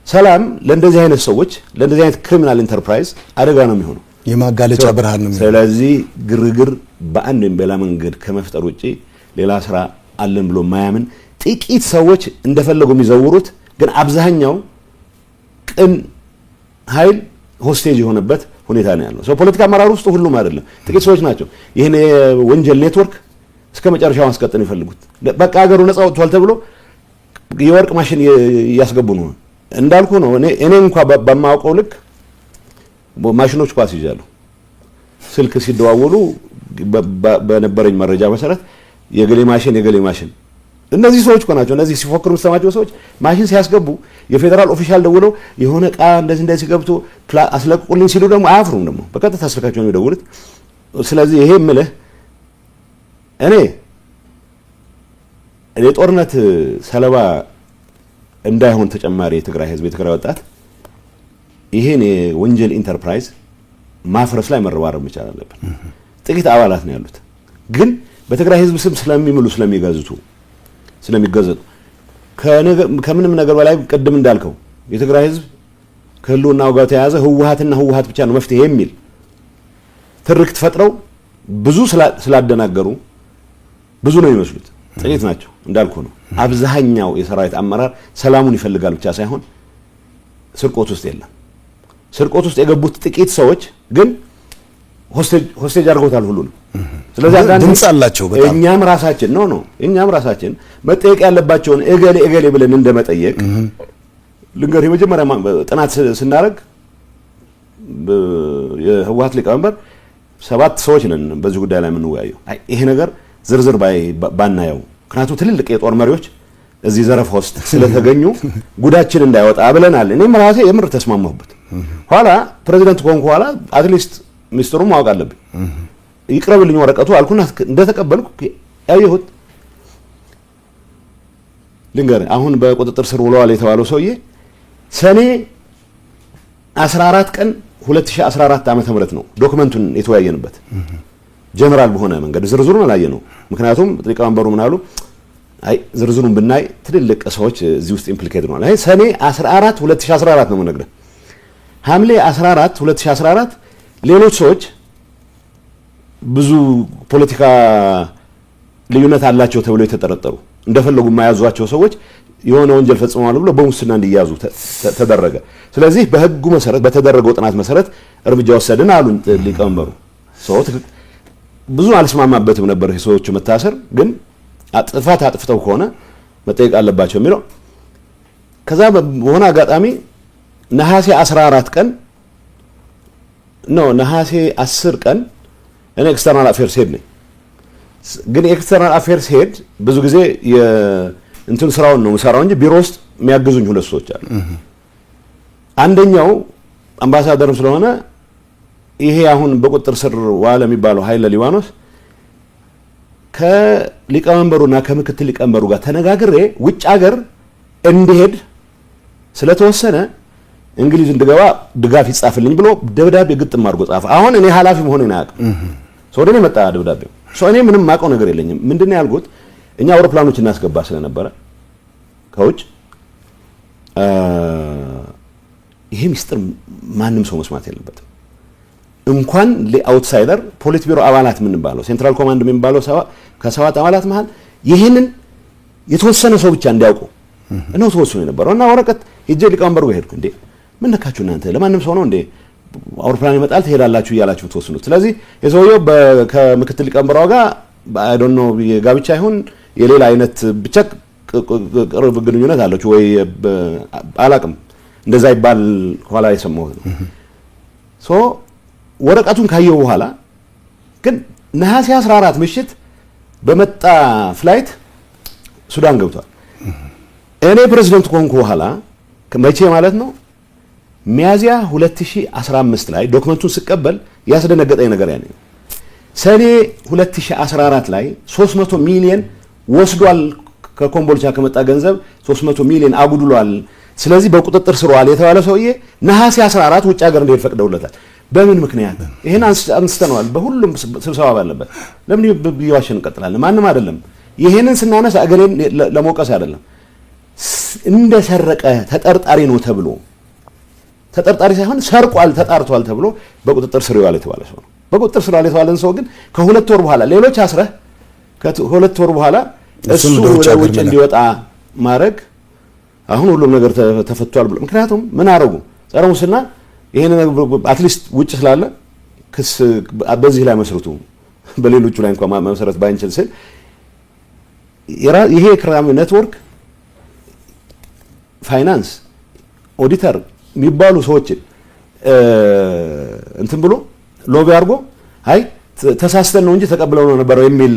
ሰላም ለእንደዚህ አይነት ሰዎች ለእንደዚህ አይነት ክሪሚናል ኢንተርፕራይዝ አደጋ ነው የሚሆነው፣ የማጋለጫ ብርሃን ነው። ስለዚህ ግርግር በአንድ ወይም በሌላ መንገድ ከመፍጠር ውጪ ሌላ ስራ አለን ብሎ ማያምን ጥቂት ሰዎች እንደፈለጉ የሚዘውሩት ግን አብዛኛው ቅን ኃይል ሆስቴጅ የሆነበት ሁኔታ ነው ያለው። ሰው ፖለቲካ አመራር ውስጥ ሁሉም አይደለም፣ ጥቂት ሰዎች ናቸው ይሄን ወንጀል ኔትወርክ እስከ መጨረሻው ማስቀጠል ይፈልጉት። በቃ ሀገሩ ነፃ ወጥቷል ተብሎ የወርቅ ማሽን ያስገቡ ነው እንዳልኩ ነው። እኔ እንኳን በማውቀው ልክ ማሽኖች ኳስ ይዣለሁ። ስልክ ሲደዋወሉ በነበረኝ መረጃ መሰረት የገሌ ማሽን እነዚህ ሰዎች እኮ ናቸው። እነዚህ ሲፎክሩ የምትሰማቸው ሰዎች ማሽን ሲያስገቡ የፌዴራል ኦፊሻል ደውለው የሆነ ዕቃ እንደዚህ ገብቶ አስለቅቁልኝ ሲሉ ደግሞ አያፍሩም። ደግሞ በቀጥታ ስልካቸው ነው የሚደውሉት። ስለዚህ ይሄ የምልህ እኔ የጦርነት ሰለባ እንዳይሆን ተጨማሪ የትግራይ ህዝብ የትግራይ ወጣት ይሄን የወንጀል ኢንተርፕራይዝ ማፍረስ ላይ መረባረብ መቻል አለብን። ጥቂት አባላት ነው ያሉት፣ ግን በትግራይ ህዝብ ስም ስለሚገዙ ከምንም ነገር በላይ ቅድም እንዳልከው የትግራይ ህዝብ ከህልውናው ጋር ተያያዘ ህወሓት ብቻ ነው መፍትሄ የሚል ትርክት ፈጥረው ብዙ ስላደናገሩ ብዙ ነው የሚመስሉት፣ ጥቂት ናቸው እንዳልኩ ነው። አብዛኛው የሰራዊት አመራር ሰላሙን ይፈልጋል ብቻ ሳይሆን ስርቆት ውስጥ የለም። ስርቆት ውስጥ የገቡት ጥቂት ሰዎች ግን ሆስቴጅ አድርገውታል ሁሉንም። ስለዚህ አንዳንድ ድምጽ አላቸው በጣም እኛም ራሳችን መጠየቅ ያለባቸውን እገሌ ብለን እንደመጠየቅ ልንገር። የመጀመሪያ ጥናት ስናደርግ የህወሓት ሊቀመንበር 7 ሰዎች ነን በዚህ ጉዳይ ላይ የምንወያየው። ይሄ ነገር ዝርዝር ባናየው፣ ምክንያቱም ትልልቅ የጦር መሪዎች እዚህ ዘረፋ ውስጥ ስለተገኙ ጉዳችን እንዳይወጣ ብለናል። እኔም ራሴ የምር ተስማማሁበት። ኋላ ፕሬዚዳንት ኮንኩ ኋላ አትሊስት ሚኒስትሩም ማወቅ አለብኝ ይቅረብልኝ ወረቀቱ አልኩና እንደተቀበልኩ ያየሁት ልንገር። አሁን በቁጥጥር ስር ውለዋል የተባለው ሰውዬ ሰኔ 14 ቀን 2014 ዓ.ም ነው ዶክመንቱን የተወያየንበት። ጀነራል በሆነ መንገድ ዝርዝሩን አላየነው። ምክንያቱም ሊቀመንበሩ ምን አሉ? አይ ዝርዝሩን ብናይ ትልልቅ ሰዎች እዚህ ውስጥ ኢምፕሊኬት ነው። አይ ሰኔ 14 2014 ነው የምነግርህ። ሐምሌ 14 2014 ሌሎች ሰዎች ብዙ ፖለቲካ ልዩነት አላቸው ተብለው የተጠረጠሩ እንደፈለጉ የማያዟቸው ሰዎች የሆነ ወንጀል ፈጽመዋል ብሎ በሙስና እንዲያዙ ተደረገ። ስለዚህ በህጉ መሰረት በተደረገው ጥናት መሰረት እርምጃ ወሰድን አሉ ሊቀመንበሩ። ሰው ብዙ አልስማማበትም ነበር ሰዎቹ መታሰር፣ ግን አጥፍተው ከሆነ መጠየቅ አለባቸው የሚለው። ከዛ በሆነ አጋጣሚ ነሐሴ 14 ቀን ነሐሴ 10 ቀን እኔ ኤክስተርናል አፌርስ ሄድ ነኝ። ግን ኤክስተርናል አፌርስ ሄድ ብዙ ጊዜ እንትን ስራውን ነው የምሰራው እንጂ ቢሮ ውስጥ የሚያግዙኝ 2 ሰዎች አሉ። አንደኛው አምባሳደርም ስለሆነ ይሄ አሁን በቁጥጥር ስር ዋለ የሚባለው ኃይለ ሊባኖስ ከሊቀመንበሩና ከምክትል ሊቀመንበሩ ጋር ተነጋግሬ ውጭ ሀገር እንዲሄድ ስለተወሰነ እንግሊዝ እንድገባ ድጋፍ ይጻፍልኝ ብሎ ደብዳቤ ግጥም አድርጎ ጻፈ። አሁን እኔ ኃላፊ መሆኔን አያውቅም። ሰው ወደኔ መጣ ደብዳቤው። እኔ ምንም ማውቀው ነገር የለኝም። ምንድነው ያልኩት? እኛ አውሮፕላኖች እናስገባ ስለነበረ ከውጭ ይሄ ሚስጥር ማንም ሰው መስማት የለበትም። እንኳን ለአውትሳይደር ፖሊት ቢሮ አባላት የምንባለው ሴንትራል ኮማንድ የምንባለው ከ7 አባላት መሃል ይሄንን የተወሰነ ሰው ብቻ እንዲያውቁ ነው ተወስኖ የነበረው። እና ወረቀት ሄጄ ሊቀመንበሩ ጋር ሄድኩ። እንዴ ምን ነካችሁ እናንተ? ለማንም ሰው ነው እንዴ አውሮፕላን ይመጣል ትሄዳላችሁ እያላችሁ ተወስኑት? ስለዚህ የሰውየው ከምክትል ሊቀመንበሩ ጋር አይ ዶንት ኖ የጋብቻ ይሁን የሌላ አይነት ብቻ ቅርብ ግንኙነት አለችው ወይ አላቅም፣ እንደዛ ይባል ኋላ የሰማሁት ነው። ወረቀቱን ካየው በኋላ ግን ነሐሴ 14 ምሽት በመጣ ፍላይት ሱዳን ገብቷል። እኔ ፕሬዝዳንት ኮንኩ በኋላ መቼ ማለት ነው ሚያዚያ 2015 ላይ ዶክመንቱን ስቀበል ያስደነገጠኝ ነገር ያኔ ሰኔ 2014 ላይ 300 ሚሊዮን ወስዷል። ከኮምቦልቻ ከመጣ ገንዘብ 300 ሚሊዮን አጉድሏል። ስለዚህ በቁጥጥር ስር ዋለ የተባለ ሰውዬ ነሐሴ 14 ውጭ ሀገር እንዲሄድ ፈቅደውለታል። በምን ምክንያት? ይሄን አንስተነዋል በሁሉም ስብሰባ ባለበት። ለምን ይዋሽን እንቀጥላለን? ማንም አይደለም። ይሄንን ስናነሳ አገሬን ለሞቀስ አይደለም። እንደሰረቀ ተጠርጣሪ ነው ተብሎ ተጠርጣሪ ሳይሆን ሰርቋል ተጣርቷል ተብሎ በቁጥጥር ስር ዋለ የተባለ ሰው ነው። በቁጥጥር ስር ዋለ የተባለን ሰው ግን ከ2 ወር በኋላ ሌሎች አስረህ ከ2 ወር በኋላ እሱ ወደ ውጭ እንዲወጣ ማድረግ አሁን ሁሉም ነገር ተፈቷል ብሎ ምክንያቱም ምን አረጉ? ጸረ ሙስና ይሄን አትሊስት ውጭ ስላለ ክስ በዚህ ላይ መስርቱ በሌሎቹ ላይ እንኳን መሰረት ባንችል ስል ይሄ ክራይም ኔትወርክ ፋይናንስ ኦዲተር የሚባሉ ሰዎችን እንትን ብሎ ሎቢ አድርጎ አይ ተሳስተን ነው እንጂ ተቀብለው ነው ነበር የሚል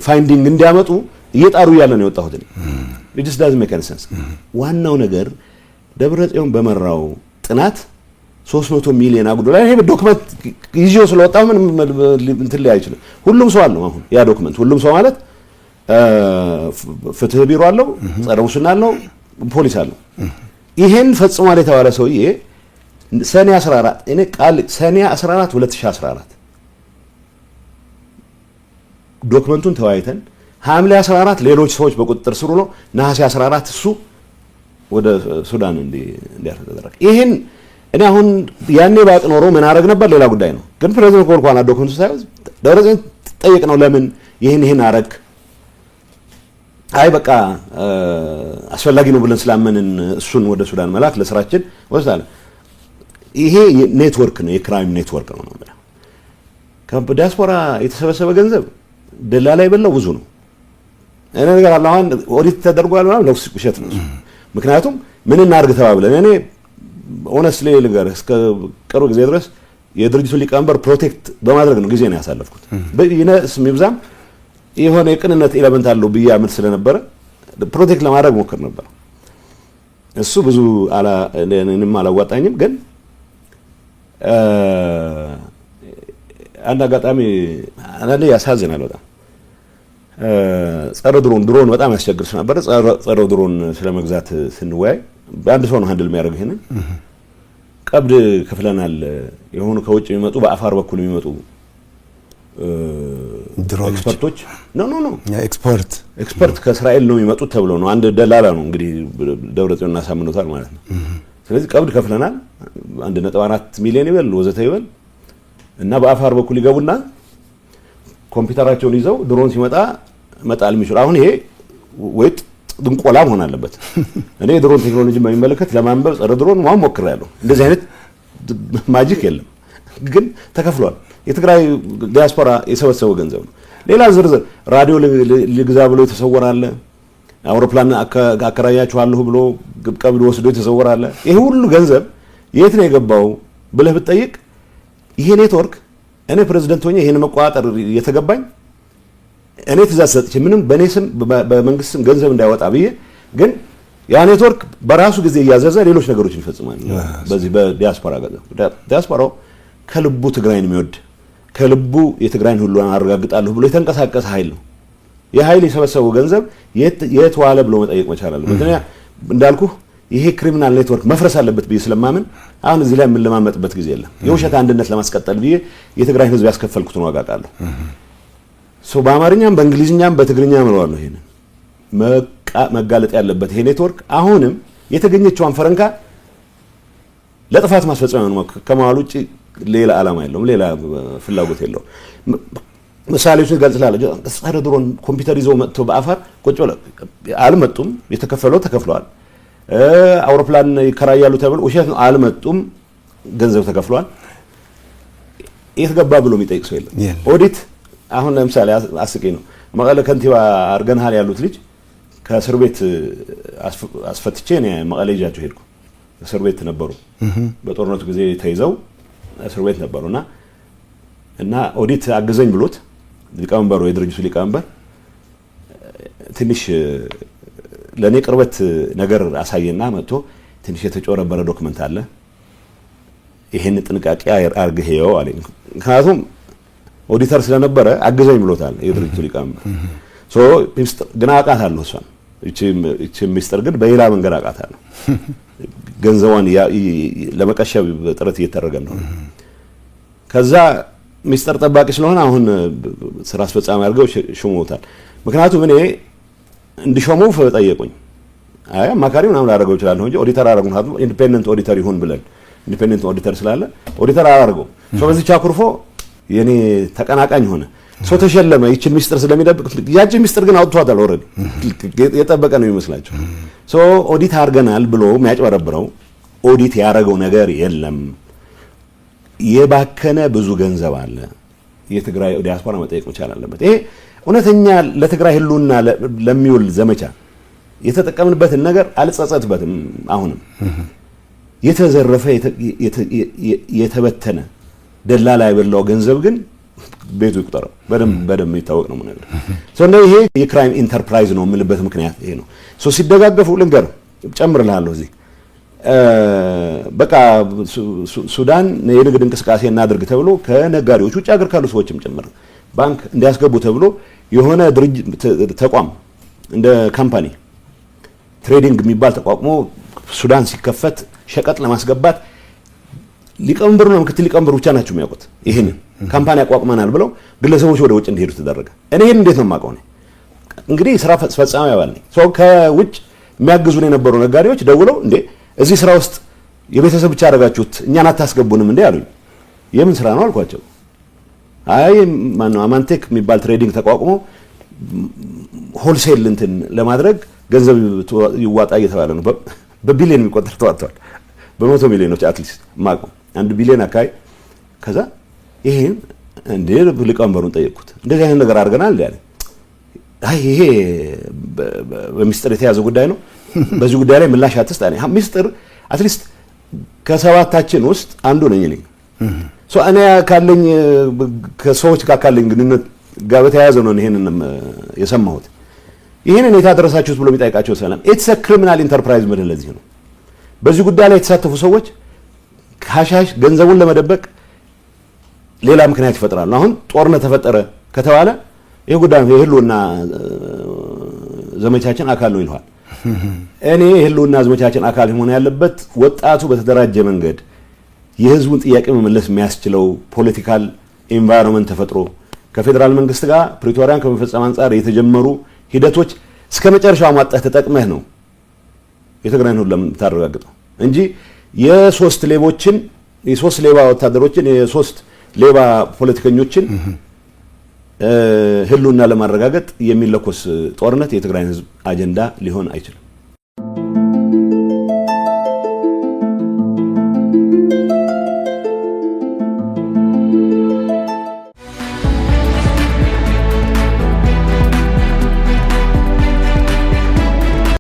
ፋይንዲንግ እንዲያመጡ እየጣሩ ያለ ነው የወጣሁት። it just doesn't make any sense። ዋናው ነገር ደብረጽዮን በመራው ጥናት 300 ሚሊዮን አጉዶላር ይሄ ዶክመንት ይዤው ስለወጣው ምን እንትን ላይ አይችልም። ሁሉም ሰው አለው አሁን ያ ዶክመንት ሁሉም ሰው ማለት ፍትህ ቢሮ አለው፣ ጸረ ሙስና አለው፣ ፖሊስ አለው። ይሄን ፈጽሟል የተባለ ሰውዬ ሰኔ 14 እኔ ቃል ሰኔ 14 2014 ዶክመንቱን ተወያይተን ሐምሌ 14 ሌሎች ሰዎች በቁጥጥር ስር ነው ነሐሴ 14 እሱ ወደ ሱዳን እንዲያርፍ ተደረገ። ይሄን እኔ አሁን ያኔ ባቅ ኖሮ ምን አደረግ ነበር ሌላ ጉዳይ ነው። ግን ፕሬዝዳንት ኮልኳና ዶክመንቱ ሳይወዝ ደረጃን ጠይቅ ነው ለምን ይሄን አረግ አይ በቃ አስፈላጊ ነው ብለን ስላመንን እሱን ወደ ሱዳን መላክ ለስራችን ወስዳለ። ይሄ ኔትወርክ ነው፣ የክራይም ኔትወርክ ነው ማለት ከዲያስፖራ የተሰበሰበ ገንዘብ ደላላ ይበላው ብዙ ነው። እኔ ነገር አለ አሁን ኦዲት ተደርጓል ማለት ነው ውሸት ነው። ምክንያቱም ምን እናርግ ተባብለን እኔ ኦነስትሊ ልንገር እስከ ቅርብ ጊዜ ድረስ የድርጅቱ ሊቀመንበር ፕሮቴክት በማድረግ ነው ጊዜ ነው ያሳለፍኩት። በይነስ የሚብዛም የሆነ የቅንነት ኤሌመንት አለው ብያምን ስለነበረ ፕሮቴክት ለማድረግ ሞክር ነበር። እሱ ብዙ እኔንም አላዋጣኝም። ግን አንድ አጋጣሚ አንዳንዴ ያሳዝናል በጣም ጸረ ድሮን በጣም ያስቸግር ነበር። ጸረ ድሮን ስለመግዛት ስንወያይ በአንድ ሰው ነው ሃንድል የሚያደርግ ይሄንን ቀብድ ከፍለናል። የሆኑ ከውጭ የሚመጡ በአፋር በኩል የሚመጡ ድሮን ኤክስፐርቶች ኖ ኤክስፐርት ከእስራኤል ነው የሚመጡት ተብሎ ነው። አንድ ደላላ ነው እንግዲህ ደብረጽዮን እናሳምኑታል ማለት ነው። ስለዚህ ቀብድ ከፍለናል 1.4 ሚሊዮን ይበል ወዘተ ይበል እና በአፋር በኩል ይገቡና ኮምፒውተራቸውን ይዘው ድሮን ሲመጣ መጣል የሚችሉ አሁን ይሄ ወይጥ ድንቆላ መሆን አለበት። እኔ የድሮን ቴክኖሎጂ በሚመለከት ለማንበብ ጸረ ድሮን ሞክሬያለሁ። እንደዚህ አይነት ማጂክ የለም፣ ግን ተከፍሏል። የትግራይ ዲያስፖራ የሰበሰበው ገንዘብ ነው። ሌላ ዝርዝር ራዲዮ ልግዛ ብሎ የተሰወራለ፣ አውሮፕላን አከራያችኋለሁ ብሎ ቀብድ ወስዶ የተሰወራለ። ይሄ ሁሉ ገንዘብ የት ነው የገባው ብለህ ብትጠይቅ ይሄ ኔትወርክ እኔ ፕሬዝዳንት ሆኜ ይሄን መቋጠር የተገባኝ እኔ ትእዛዝ ሰጥቼ ምንም በእኔ ስም በመንግስት ስም ገንዘብ እንዳይወጣ ብዬ፣ ግን ያ ኔትወርክ በራሱ ጊዜ እያዘዘ ሌሎች ነገሮችን ይፈጽማል። በዚህ በዲያስፖራ ገንዘብ ዲያስፖራው ከልቡ ትግራይን የሚወድ ከልቡ የትግራይን ሁሉ አረጋግጣለሁ ብሎ የተንቀሳቀሰ ኃይል ነው። የኃይል የሰበሰበው ገንዘብ የት ዋለ ብሎ መጠየቅ መቻል አለበት። ምክንያቱም እንዳልኩ ይሄ ክሪሚናል ኔትወርክ መፍረስ አለበት ብዬ ስለማምን አሁን እዚህ ላይ የምንለማመጥበት ጊዜ የለም። የውሸት አንድነት ለማስቀጠል ብዬ የትግራይ ህዝብ ያስከፈልኩትን ዋጋ ቃለሁ በአማርኛም በእንግሊዝኛም በትግርኛም ነው ይሄንን መጋለጥ ያለበት ይሄ ኔትወርክ አሁንም የተገኘችውን ፈረንካ ለጥፋት ማስፈጸሚያ ነው ከማዋል ውጪ ሌላ ዓላማ የለውም፣ ሌላ ፍላጎት የለውም። ምሳሌዎች ገልጽላለ ጸረ ድሮን ኮምፒውተር ይዘው መጥቶ በአፋር ቁጭ ብለው አልመጡም። የተከፈለው ተከፍሏል። አውሮፕላን ይከራያሉ ተብሎ ውሸት ነው፣ አልመጡም። ገንዘብ ተከፍሏል። የት ገባ ብሎ የሚጠይቅ ሰው የለም። ኦዲት አሁን ለምሳሌ አስቂኝ ነው። መቀለ ከንቲባ አርገንሃል ያሉት ልጅ ከእስር ቤት አስፈትቼ ነው መቀለ ይዣቸው ሄድኩ። እስር ቤት ነበሩ፣ በጦርነቱ ጊዜ ተይዘው እስር ቤት ነበሩና እና ኦዲት አገዘኝ ብሎት ሊቀመንበሩ የድርጅቱ ሊቀመንበር ትንሽ ለኔ ቅርበት ነገር አሳየና መጥቶ ትንሽ የተጮረበረ ዶክመንት አለ፣ ይሄን ጥንቃቄ አርግሄው አለኝ። ምክንያቱም ኦዲተር ስለነበረ አገዘኝ ብሎታል የድርጅቱ ሊቀመንበር። ግን አውቃታለሁ እሷን እቺ ሚስጥር ግን በሌላ መንገድ አውቃታለሁ። ገንዘቧን ለመቀሸብ ጥረት እየተደረገ ነው። ከዛ ሚስጥር ጠባቂ ስለሆነ አሁን ስራ አስፈጻሚ አድርገው ሾመውታል። ምክንያቱም እኔ እንዲሾመው ጠየቁኝ። አይ አማካሪ ምናምን ላደርገው እችላለሁ እንጂ ኦዲተር አደረጉን ሀዱ ኢንዲፔንደንት ኦዲተር ይሁን ብለን ኢንዲፔንደንት ኦዲተር ስላለ ኦዲተር አደረገው። በዚህ ቻኩርፎ የኔ ተቀናቃኝ ሆነ። ሰው ተሸለመ ይችን ሚስጥር ስለሚደብቅ። ያቺ ሚስጥር ግን አውጥቷታል። ኦሬዲ የጠበቀ ነው ይመስላችሁ። ኦዲት አድርገናል ብሎ የሚያጭበረብረው ኦዲት ያደረገው ነገር የለም። የባከነ ብዙ ገንዘብ አለ። የትግራይ ዲያስፖራ መጠየቅ መቻል አለበት። ይሄ እውነተኛ ለትግራይ ህልውና ለሚውል ዘመቻ የተጠቀምንበትን ነገር አልጸጸትበትም። አሁንም የተዘረፈ የተበተነ ደላላ የበላው ገንዘብ ግን ቤቱ ይቁጠረው በደም የሚታወቅ ነው ነገር እንደ ይሄ የክራይም ኢንተርፕራይዝ ነው የምልበት ምክንያት ይሄ ነው። ሲደጋገፉ ልንገር ጨምርልሃለሁ እዚህ በቃ ሱዳን የንግድ እንቅስቃሴ እናድርግ ተብሎ ከነጋዴዎች ውጭ ሀገር ካሉ ሰዎችም ጭምር ባንክ እንዲያስገቡ ተብሎ የሆነ ድርጅት ተቋም እንደ ካምፓኒ ትሬዲንግ የሚባል ተቋቁሞ ሱዳን ሲከፈት ሸቀጥ ለማስገባት ሊቀመንበሩና ምክትል ሊቀመንበሩ ብቻ ናቸው የሚያውቁት። ይሄን ካምፓኒ አቋቁመናል ብለው ግለሰቦች ወደ ውጭ እንዲሄዱ ተደረገ። እኔ ይሄን እንዴት ነው የማውቀው? እንግዲህ ስራ ፈጻሚ አባል ነኝ። ከውጭ የሚያግዙን የነበሩ ነጋዴዎች ደውለው እንዴ እዚህ ስራ ውስጥ የቤተሰብ ብቻ አደረጋችሁት እኛን አታስገቡንም እንዴ አሉኝ። የምን ስራ ነው አልኳቸው። አይ ማነው አማንቴክ የሚባል ትሬዲንግ ተቋቁሞ ሆልሴል እንትን ለማድረግ ገንዘብ ይዋጣ እየተባለ ነው። በቢሊዮን የሚቆጠር ተዋጥቷል። በመቶ ሚሊዮኖች አትሊስት ማቆ 1 ቢሊዮን አካባቢ። ከዛ ይሄን እንዴ ሊቀመንበሩን ጠየቅኩት። እንደዚህ አይነት ነገር አድርገናል እንዴ አለ። አይ ይሄ በሚስጥር የተያዘ ጉዳይ ነው፣ በዚህ ጉዳይ ላይ ምላሽ አትስጥ አለኝ። ሚስጥር አትሊስት ከሰባታችን ውስጥ አንዱ ነኝ እኔ። እኔ ካለኝ ከሰዎች ጋር ካለኝ ግንኙነት ጋር በተያያዘ ነው ይሄንን የሰማሁት። ይሄንን የታደረሳችሁት ብሎ የሚጠይቃቸው ሰላም ኢትስ አ ክሪሚናል ኢንተርፕራይዝ ምን ለዚህ ነው። በዚህ ጉዳይ ላይ የተሳተፉ ሰዎች ካሻሽ ገንዘቡን ለመደበቅ ሌላ ምክንያት ይፈጥራሉ። አሁን ጦርነት ተፈጠረ ከተባለ ይሄ ጉዳይ የህልውና ዘመቻችን አካል ነው ይልዋል። እኔ የህልውና ዘመቻችን አካል ሆነ ያለበት ወጣቱ በተደራጀ መንገድ የህዝቡን ጥያቄ መመለስ የሚያስችለው ፖለቲካል ኤንቫይሮንመንት ተፈጥሮ ከፌደራል መንግስት ጋር ፕሪቶሪያን ከመፈጸም አንፃር የተጀመሩ ሂደቶች እስከ መጨረሻው ማጣት ተጠቅመህ ነው የትግራይን ሁሉ ለምታረጋግጠው እንጂ የሶስት ሌባ ወታደሮችን የሶስት ሌባ ፖለቲከኞችን ህልውና ለማረጋገጥ የሚለኮስ ጦርነት የትግራይን ህዝብ አጀንዳ ሊሆን አይችልም።